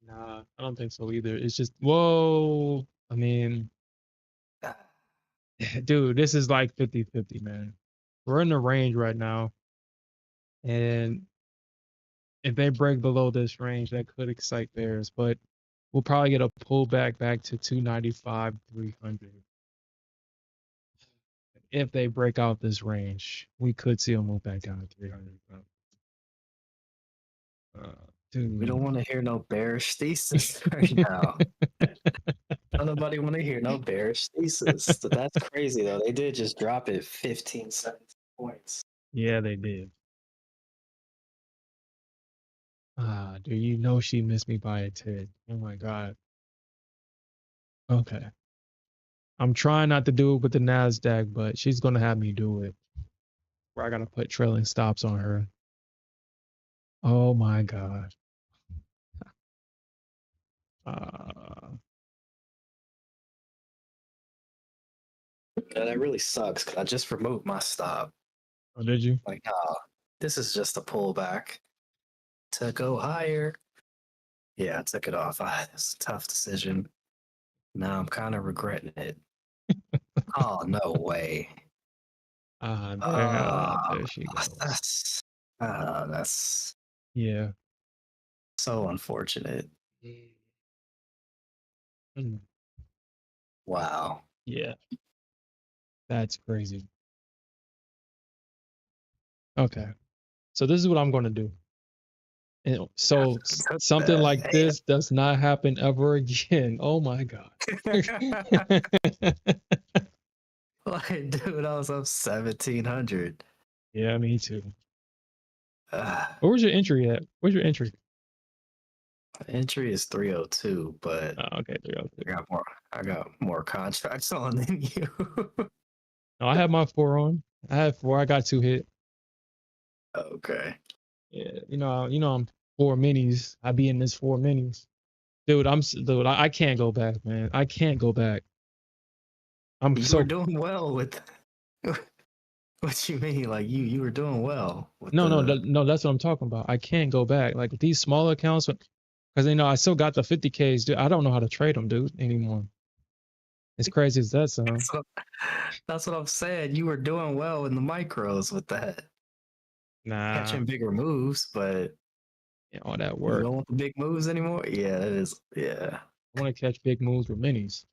Nah, I don't think so either. It's just, whoa. I mean, dude, this is like 50-50, man. We're in the range right now. And if they break below this range, that could excite bears, but we'll probably get a pullback back to 295, 300. If they break out this range, we could see them move back down to 300. Uh, We don't dude. want to hear no bearish thesis right now. Don't nobody want to hear no bearish thesis. That's crazy though. They did just drop it 15, 17 points. Yeah, they did. Ah, dude, you know she missed me by a tick. Oh my God. Okay. I'm trying not to do it with the Nasdaq, but she's gonna have me do it. Where I gotta put trailing stops on her. Oh my God. Uh, Yeah, that really sucks because I just removed my stop. oh, did you? Like, oh, this is just a pullback to go higher. Yeah, I took it off. It's a tough decision. Now I'm kind of regretting it. Oh, no way. There she goes. That's that's Yeah. so unfortunate. Mm, Wow. yeah. That's crazy. Okay. So this is what I'm gonna do. And so Took something like that. this does not happen ever again. Oh my God. Like, dude, I was up 1,700. Yeah, me too. Uh, Where was your entry at? Where's your entry? entry is 302, but Oh, okay, 302. I got more contracts on than you. No, I had my four on. I had four. I got two hit. Okay. Yeah, I'm four minis. I be in this four minis. Dude, dude, I can't go back, man. I can't go back. I'm You were so doing well with what you mean? Like you were doing well with no, no, the no, that's what I'm talking about. I can't go back. Like with these smaller accounts, because I still got the 50Ks, dude. I don't know how to trade them, dude, anymore. As crazy as that sounds. that's what, that's what I'm saying. You were doing well in the micros with that. Nah, Catching bigger moves, but all that you work. don't want the big moves anymore? Yeah, that is yeah. I want to catch big moves with minis.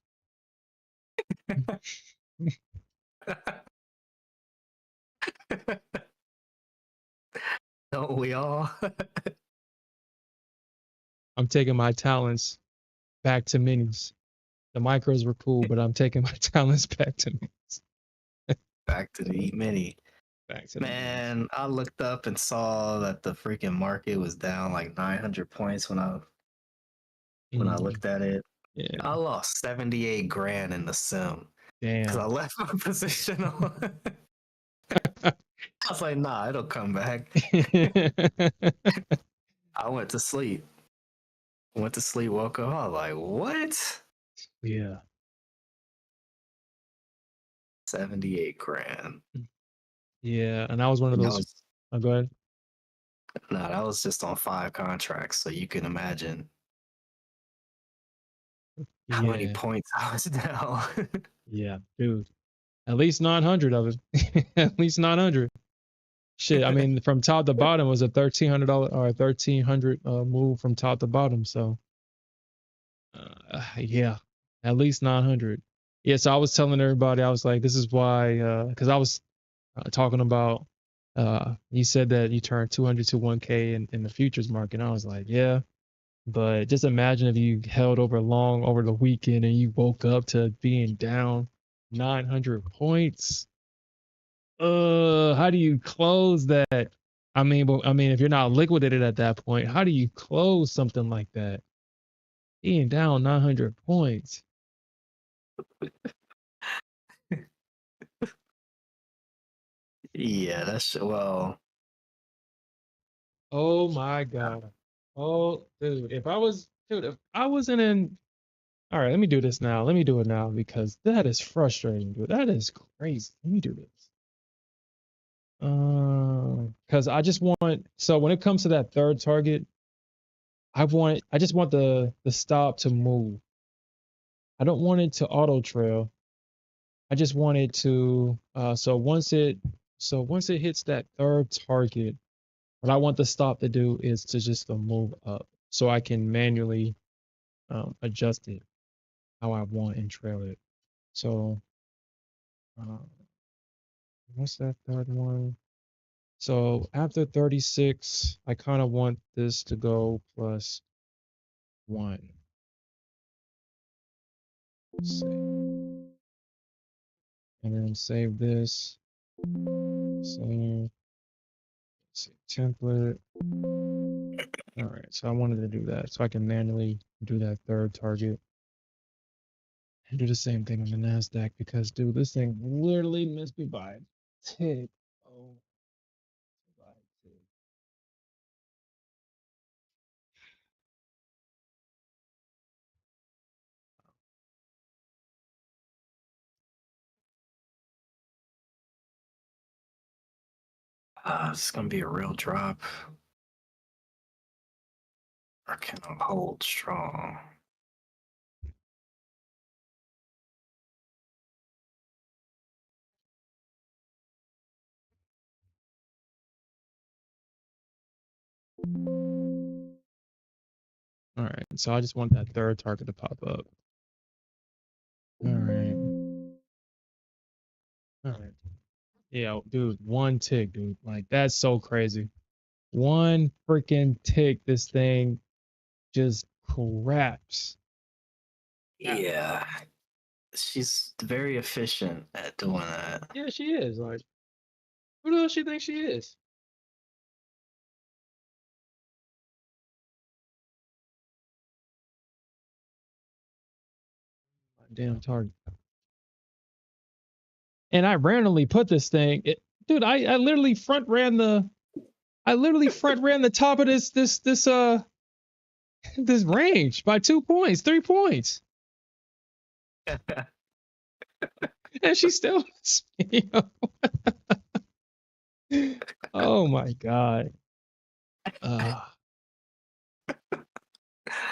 Don't we all? I'm taking my talents back to minis. The micros were cool, but I'm taking my talents back to minis. Back to the E-mini. Back to the minis. Man, I looked up and saw that the freaking market was down like 900 points when I Mm, looked at it. I yeah. lost 78 grand in the sim because I Damn. left my position on. I was like, nah, it'll come back. I went to sleep. Went to sleep, woke up. I was like, what? Yeah. 78 grand. Yeah. And I was one of And that those. was Oh, go ahead. no, that was just on 5 contracts. So you can imagine how many Yeah. points I was down. Yeah. Dude. At least 900 of it. At least 900. Shit. I mean, from top to bottom was a $1,300 or 1,300 move from top to bottom. So, yeah, at least 900. Yeah. So I was telling everybody, I was like, this is why, because I was talking about, you said that you turned 200 to 1K in the futures market. And I was like, yeah. But just imagine if you held over long over the weekend and you woke up to being down 900 points. How do you close that? I mean, if you're not liquidated at that point, how do you close something like that? Being down 900 points. Yeah, that's well. Oh my God. Oh, dude, if I wasn't in, all right, let me do this now. Let me do it now because that is frustrating, dude. That is crazy. Let me do this. Because I just want, so when it comes to that third target, I just want the stop to move. I don't want it to auto trail. I just want it to, so once it hits that third target, what I want the stop to do is to just to move up so I can manually adjust it how I want and trail it. So, uh, what's that third one? So after 36, I kind of want this to go plus one. Save. And then save this. Save. Save template. All right. So I wanted to do that so I can manually do that third target and do the same thing on the Nasdaq because, dude, this thing literally missed me by a tick. Oh, by a tick. It's gonna be a real drop. Or can I hold strong? All right. So I just want that third target to pop up. All right. All right. Yeah, dude, one tick, dude. Like that's so crazy. One freaking tick, this thing just craps. Yeah. Yeah, she's very efficient at doing that. Yeah, she is. Like, who the hell she thinks she is? Damn target. And I randomly put this thing. Dude, I literally front ran the. I literally front ran the top of this range by 2 points, 3 points. And she still oh my God.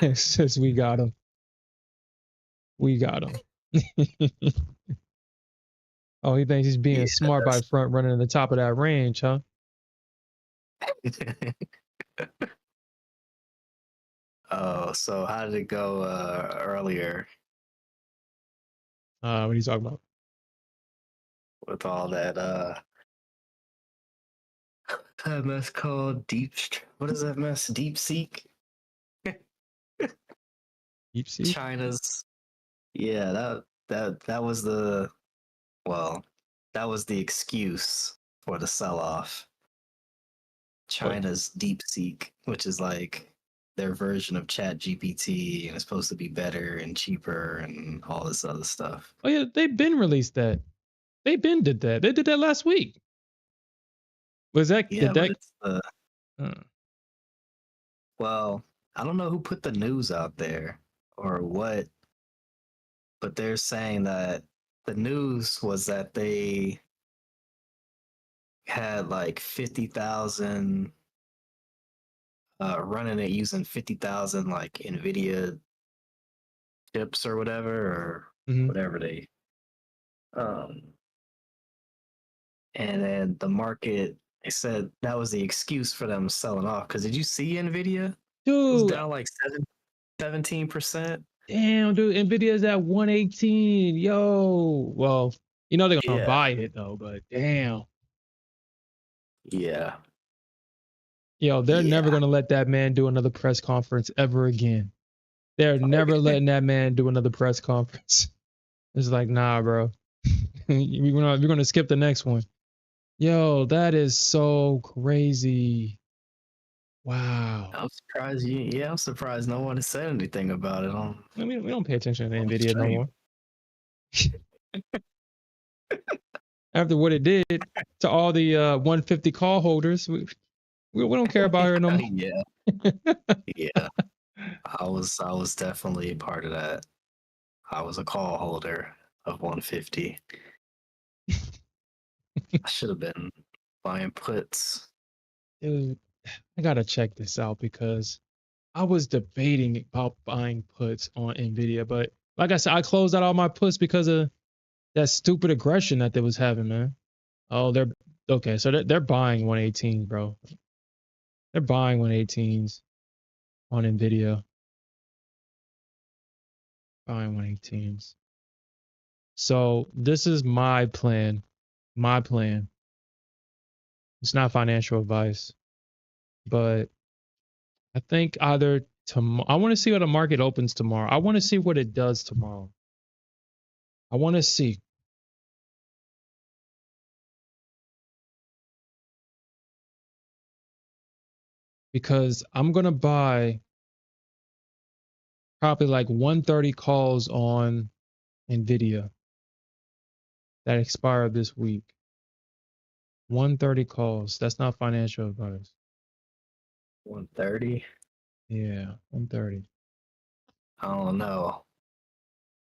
It's just we got him. We got him. Oh, he thinks he's being Yeah, smart by front running to the top of that range, huh? Oh, so how did it go earlier What are you talking about? with all that mess called what is that mess? Deep Seek? Deep Seek? China's yeah, that was well, that was the excuse for the sell-off. What? China's DeepSeek, which is like their version of Chat GPT, and it's supposed to be better and cheaper and all this other stuff. Oh yeah, they been released that. They been did that. They did that last week. Was that Yeah, did but that? it's well, I don't know who put the news out there or what, but they're saying that the news was that they had like 50,000 running it using 50,000 like NVIDIA chips or whatever, or Mhm. whatever they um and then the market, they said that was the excuse for them selling off. Because did you see Nvidia? It was Dude, down like 17%. damn, dude, Nvidia's at 118. Yo, well, you know they're gonna Yeah, buy it though, but damn, yeah, yo, they're never yeah. gonna let that man do another press conference ever again. They're never letting that man do another press conference. It's like, nah, bro, we're gonna skip the next one. Yo, that is so crazy. Wow. I'm surprised you. Yeah, I'm surprised no one has said anything about it I mean, we don't pay attention to on Nvidia no stream. more. After what it did to all the 150 call holders, we don't care about her no more. Yeah, yeah. I was definitely a part of that. I was a call holder of 150. I should have been buying puts. Dude, I gotta check this out because I was debating about buying puts on Nvidia, but like I said, I closed out all my puts because of that stupid aggression that they was having, man. Oh, they're okay. So they're buying 118, bro. They're buying 118s on Nvidia. Buying 118s. So this is my plan. My plan. It's not financial advice, but I think either tomorrow. I want to see what the market opens tomorrow. I want to see what it does tomorrow. I want to see. Because I'm gonna buy probably like 130 calls on Nvidia that expire this week. 130 calls. That's not financial advice. 130. Yeah, 130. I don't know.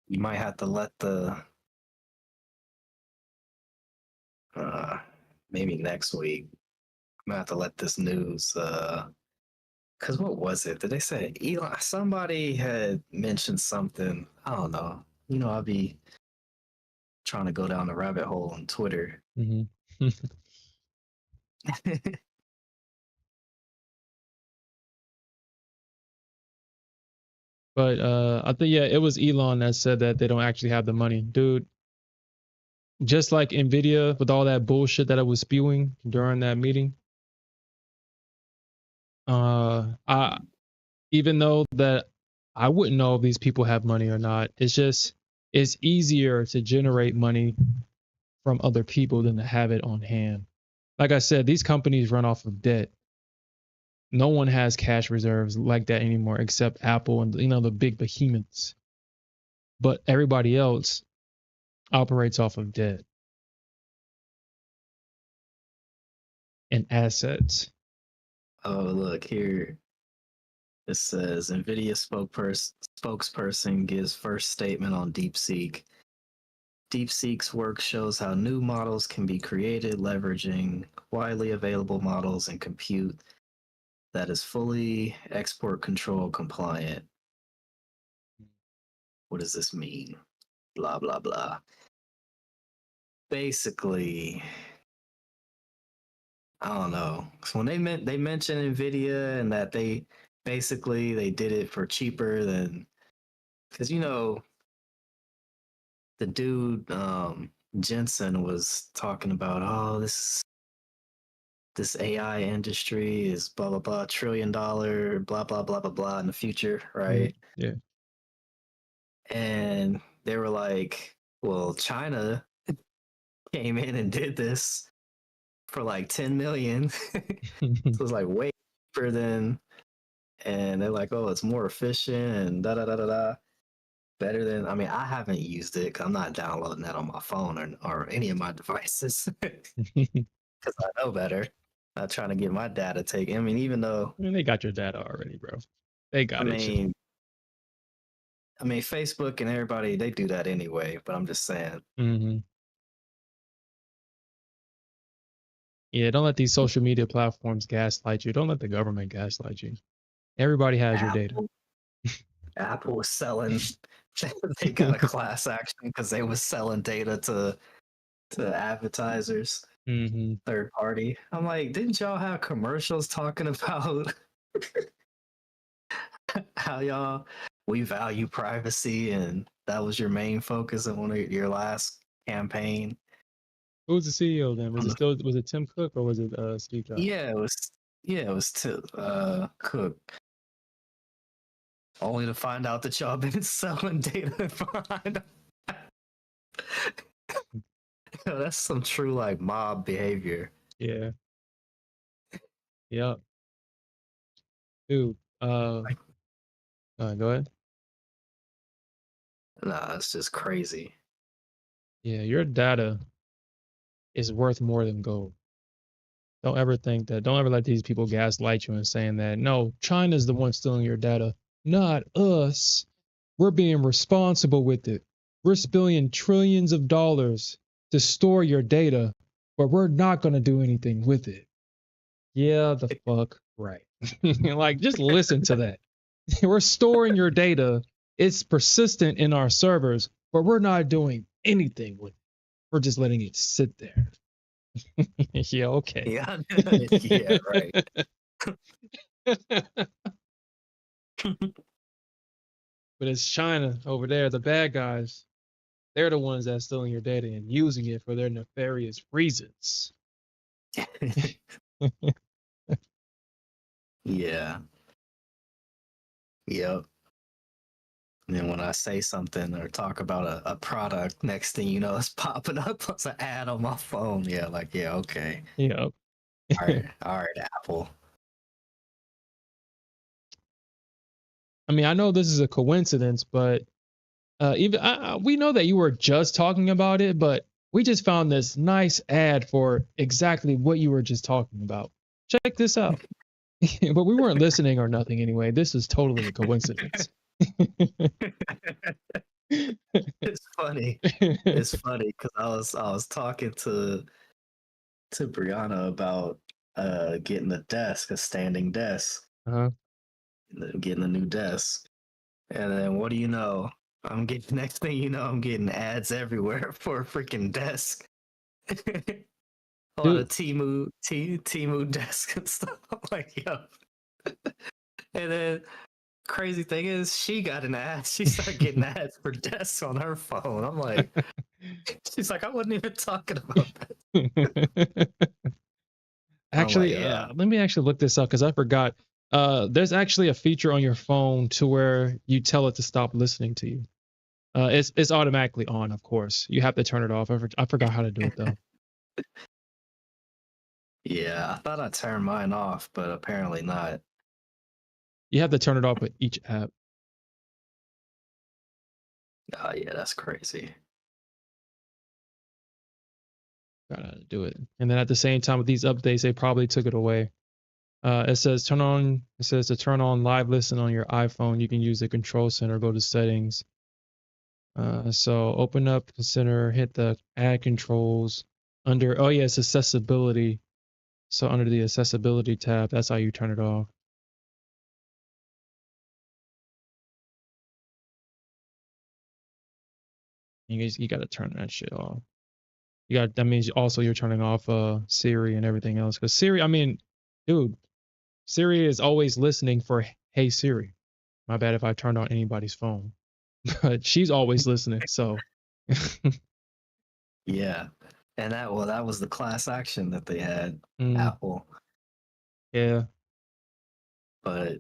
You might have to let the uh maybe next week. I'm gonna have to let this news because what was it? Did they say Elon? Somebody had mentioned something. I don't know. I'll be trying to go down the rabbit hole on Twitter. Hmm. But I think yeah, it was Elon that said that they don't actually have the money, dude. Just like Nvidia with all that bullshit that I was spewing during that meeting. I even though that I wouldn't know if these people have money or not. It's easier to generate money from other people than to have it on hand. Like I said, these companies run off of debt. No one has cash reserves like that anymore except Apple and the big behemoths. But everybody else operates off of debt and assets. Oh, look here. It says NVIDIA spokesperson gives first statement on DeepSeek. DeepSeek's work shows how new models can be created leveraging widely available models and compute that is fully export control compliant. What does this mean? Blah, blah, blah. Basically, I don't know. So when they mentioned Nvidia and that they did it for cheaper than, because the dude Jensen was talking about, oh, this AI industry is blah blah blah $1 trillion blah blah blah blah blah in the future, right? Yeah. And they were like, well, China came in and did this for like 10 million. So it's like way cheaper than, and they're like, oh, it's more efficient and da da da da da. Better than, I mean, I haven't used it because I'm not downloading that on my phone or any of my devices because I know better. Not trying to get my data taken. I mean, even though, I mean, they got your data already, bro. They I got it. mean, I mean, Facebook and everybody, they do that anyway, but I'm just saying. Hmm. Yeah, don't let these social media platforms gaslight you. Don't let the government gaslight you. Everybody has your data. Apple, Apple was selling, they got a class action because they was selling data to advertisers, Hmm. third party. I'm like, didn't y'all have commercials talking about how we value privacy and that was your main focus of one of your last campaign? Who was the CEO then? On the, Was it Tim Cook or was it Steve Jobs? yeah, it was to Cook. Only to find out that y'all been selling data behind. That's some true like mob behavior. Yeah. Yep. Dude. Go ahead. Nah, it's just crazy. Yeah, your data is worth more than gold. Don't ever think that. Don't ever let these people gaslight you and saying that, no, China's the one stealing your data, not us. We're being responsible with it. We're spilling trillions of dollars to store your data, but we're not going to do anything with it. Yeah, the fuck right. Like, just listen to that. We're storing your data. It's persistent in our servers, but we're not doing anything with it. We're just letting it sit there. Yeah, okay. Yeah, yeah, right. But it's China over there, the bad guys. They're the ones that's stealing your data and using it for their nefarious reasons. Yeah. Yep. And then when I say something or talk about a product, next thing you know, it's popping up as an ad on my phone. Yeah, like, yeah, okay. Yeah. All right, Apple. I mean, I know this is a coincidence, but even we know that you were just talking about it, but we just found this nice ad for exactly what you were just talking about. Check this out. But we weren't listening or nothing anyway. This is totally a coincidence. It's funny. It's funny because I was talking to Brianna about getting a standing desk, Uh-huh. getting a new desk. And then what do you know? I'm getting next thing you know, I'm getting ads everywhere for a freaking desk. A lot Dude, of Timu desk and stuff. I'm like, yo. And then crazy thing is she got an ad. She started getting ads for desks on her phone. I'm like, she's like, I wasn't even talking about that. I'm like, actually, let me actually look this up because I forgot. There's actually a feature on your phone to where you tell it to stop listening to you. It's automatically on, of course. You have to turn it off. I forgot how to do it though. yeah, I thought I turned mine off, but apparently not. You have to turn it off with each app. Oh yeah, that's crazy. Gotta do it. And then at the same time with these updates, they probably took it away. It says turn on. It says to turn on live listen on your iPhone. You can use the control center. Go to settings. So open up the center. Hit the add controls under. Oh yeah, it's accessibility. So under the accessibility tab, that's how you turn it off. You got to turn that shit off. That means also you're turning off Siri and everything else. Because Siri, I mean, dude, Siri is always listening for Hey Siri. My bad if I turned on anybody's phone, but she's always listening. So Yeah. And that was the class action that they had, mm, Apple. yeah. But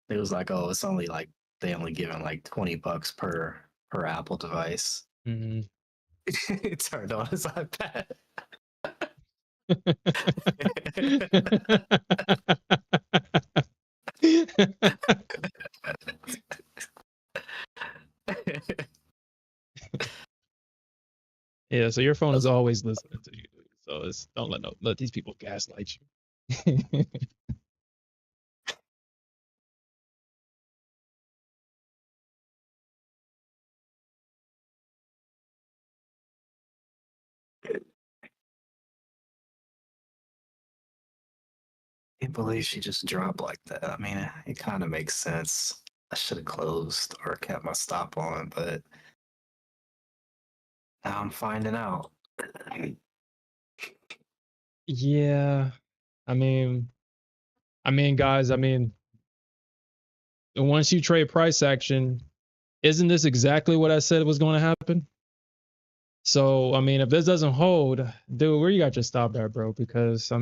it was like, oh, it's only like they only given like $20 per Apple device. Mm-hmm. It turned on his iPad. Yeah, so your phone is always listening to you. So don't let these people gaslight you. Can't believe she just dropped like that. I mean, it kind of makes sense. I should have closed or kept my stop on, but now I'm finding out. Yeah. I mean, guys, once you trade price action, isn't this exactly what I said was going to happen? So, if this doesn't hold, dude, where you got your stop at, bro? Because,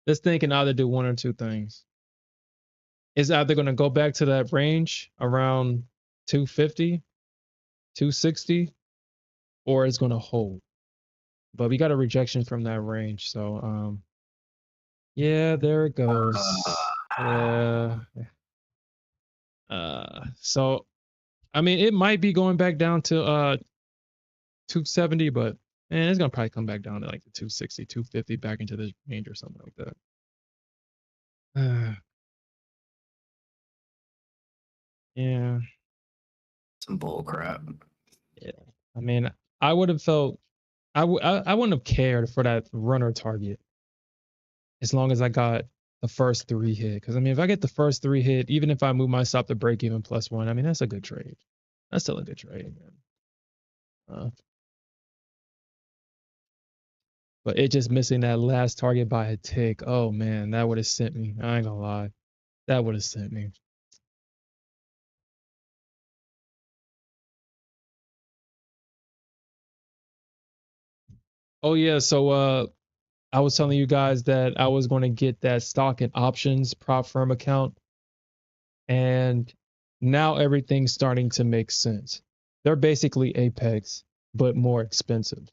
this thing can either do one or two things. It's either going to go back to that range around 250, 260, or it's going to hold. But we got a rejection from that range. So, yeah, there it goes. Yeah. So, it might be going back down to 270, but man, it's gonna probably come back down to like the 260, 250 back into this range or something like that. Yeah. Some bull crap. Yeah. I would have felt I wouldn't have cared for that runner target as long as I got the first three hit. Because if I get the first three hit, even if I move my stop to break even +1, that's a good trade. That's still a good trade, man. But it just missing that last target by a tick. Oh man, that would have sent me. I ain't gonna lie. That would have sent me. Oh yeah, so I was telling you guys that I was going to get that stock and options prop firm account, and now everything's starting to make sense. They're basically Apex, but more expensive.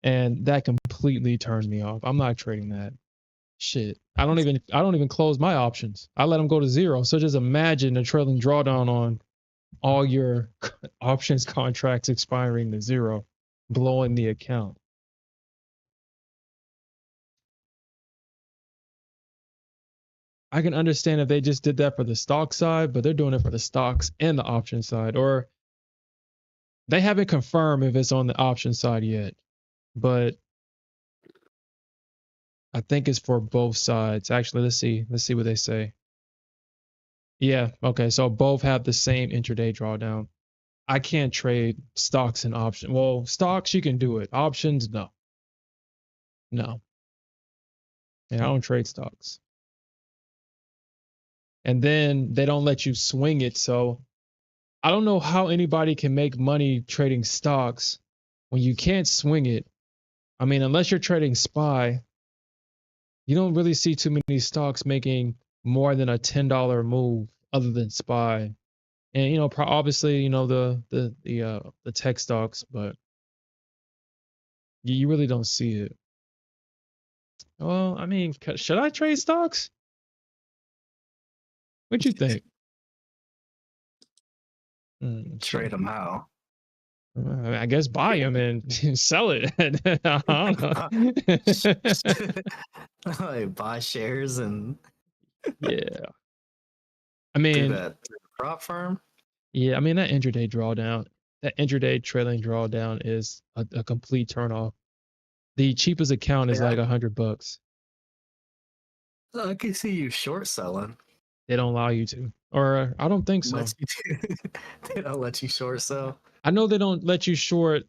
And that completely turned me off. I'm not trading that. Shit. I don't even close my options. I let them go to zero. So just imagine a trailing drawdown on all your options contracts expiring to zero, blowing the account. I can understand if they just did that for the stock side, but they're doing it for the stocks and the option side. Or they haven't confirmed if it's on the option side yet, but I think it's for both sides. Actually, let's see. Let's see what they say. Yeah, okay. So both have the same intraday drawdown. I can't trade stocks and options. Well, stocks you can do it. Options, no. No. And I don't trade stocks. And then they don't let you swing it. So I don't know how anybody can make money trading stocks when you can't swing it. Unless you're trading SPY, you don't really see too many stocks making more than a $10 move other than SPY. And obviously, the tech stocks, but you really don't see it. Well, should I trade stocks? What you think? Trade them how? I guess buy them and sell it. I don't know. Like buy shares and Yeah. I Through mean, the prop firm? yeah, I mean that intraday drawdown, that intraday trailing drawdown is a complete turnoff. The cheapest account is Yeah, like $100. I can see you short selling. They don't allow you to, or I don't think Let so. you they don't let you short sell. I know they don't let you short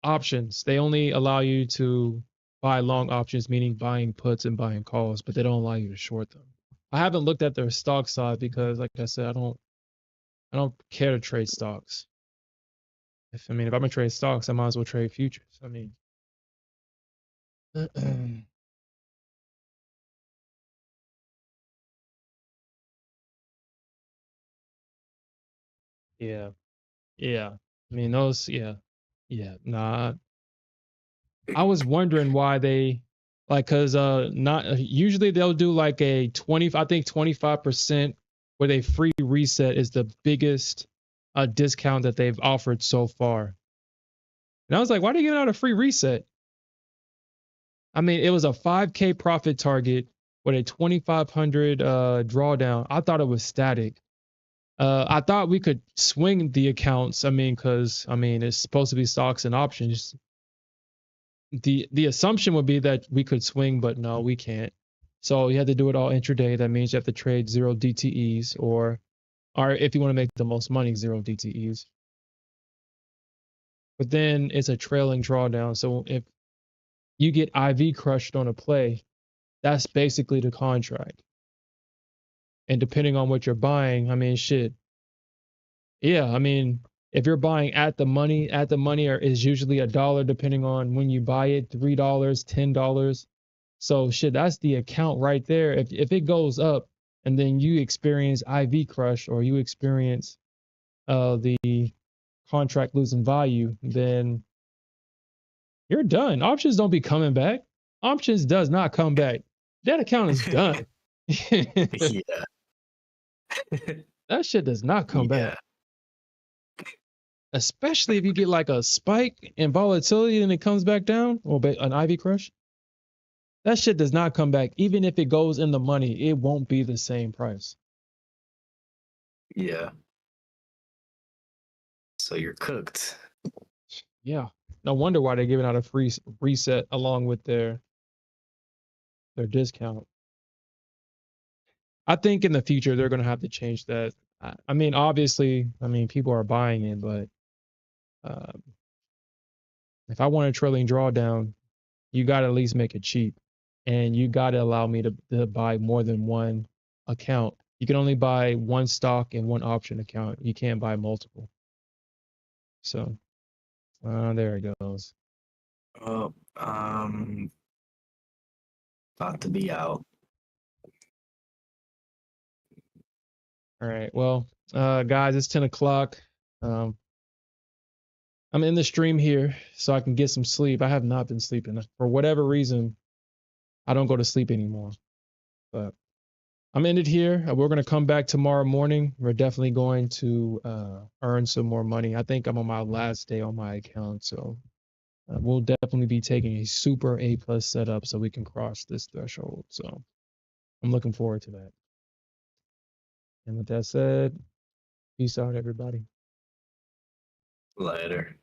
options. They only allow you to buy long options, meaning buying puts and buying calls, but they don't allow you to short them. I haven't looked at their stock side because, like I said, I don't care to trade stocks. If I'm gonna trade stocks, I might as well trade futures. I mean, yeah, yeah. I mean those, yeah, yeah. Nah, I was wondering why they like cuz not usually they'll do like a 20 I think 25% where a free reset is the biggest discount that they've offered so far. And I was like, why are they giving out a free reset? I mean, it was a 5K profit target with a 2500 drawdown. I thought it was static. I thought we could swing the accounts. I mean, cuz I mean, it's supposed to be stocks and options. The assumption would be that we could swing, but no, we can't. So you have to do it all intraday. That means you have to trade zero DTEs or if you want to make the most money, zero DTEs. But then it's a trailing drawdown. So if you get IV crushed on a play, that's basically the contract. And depending on what you're buying, I mean, shit. Yeah, I mean, if you're buying at the money is usually a dollar depending on when you buy it, $3, $10. So shit, that's the account right there. If it goes up and then you experience IV crush or you experience the contract losing value, then you're done. Options don't be coming back. Options does not come back. That account is done. Yeah. That shit does not come back. Yeah. Especially if you get like a spike in volatility and it comes back down or an IV crush. That shit does not come back. Even if it goes in the money, it won't be the same price. Yeah. So you're cooked. Yeah. No wonder why they're giving out a free reset along with their discount. I think in the future they're going to have to change that. I mean, obviously, I mean people are buying it, but um, if I want a trailing drawdown, you got to at least make it cheap, and you got to allow me to buy more than one account. You can only buy one stock and one option account. You can't buy multiple. So there it goes. Oh, about to be out. All right. Well, guys, it's 10 o'clock. Um, I'm in the stream here so I can get some sleep. I have not been sleeping. For whatever reason, I don't go to sleep anymore. But I'm ended here. We're going to come back tomorrow morning. We're definitely going to earn some more money. I think I'm on my last day on my account. So we'll definitely be taking a super A plus setup so we can cross this threshold. So I'm looking forward to that. And with that said, peace out, everybody. Later.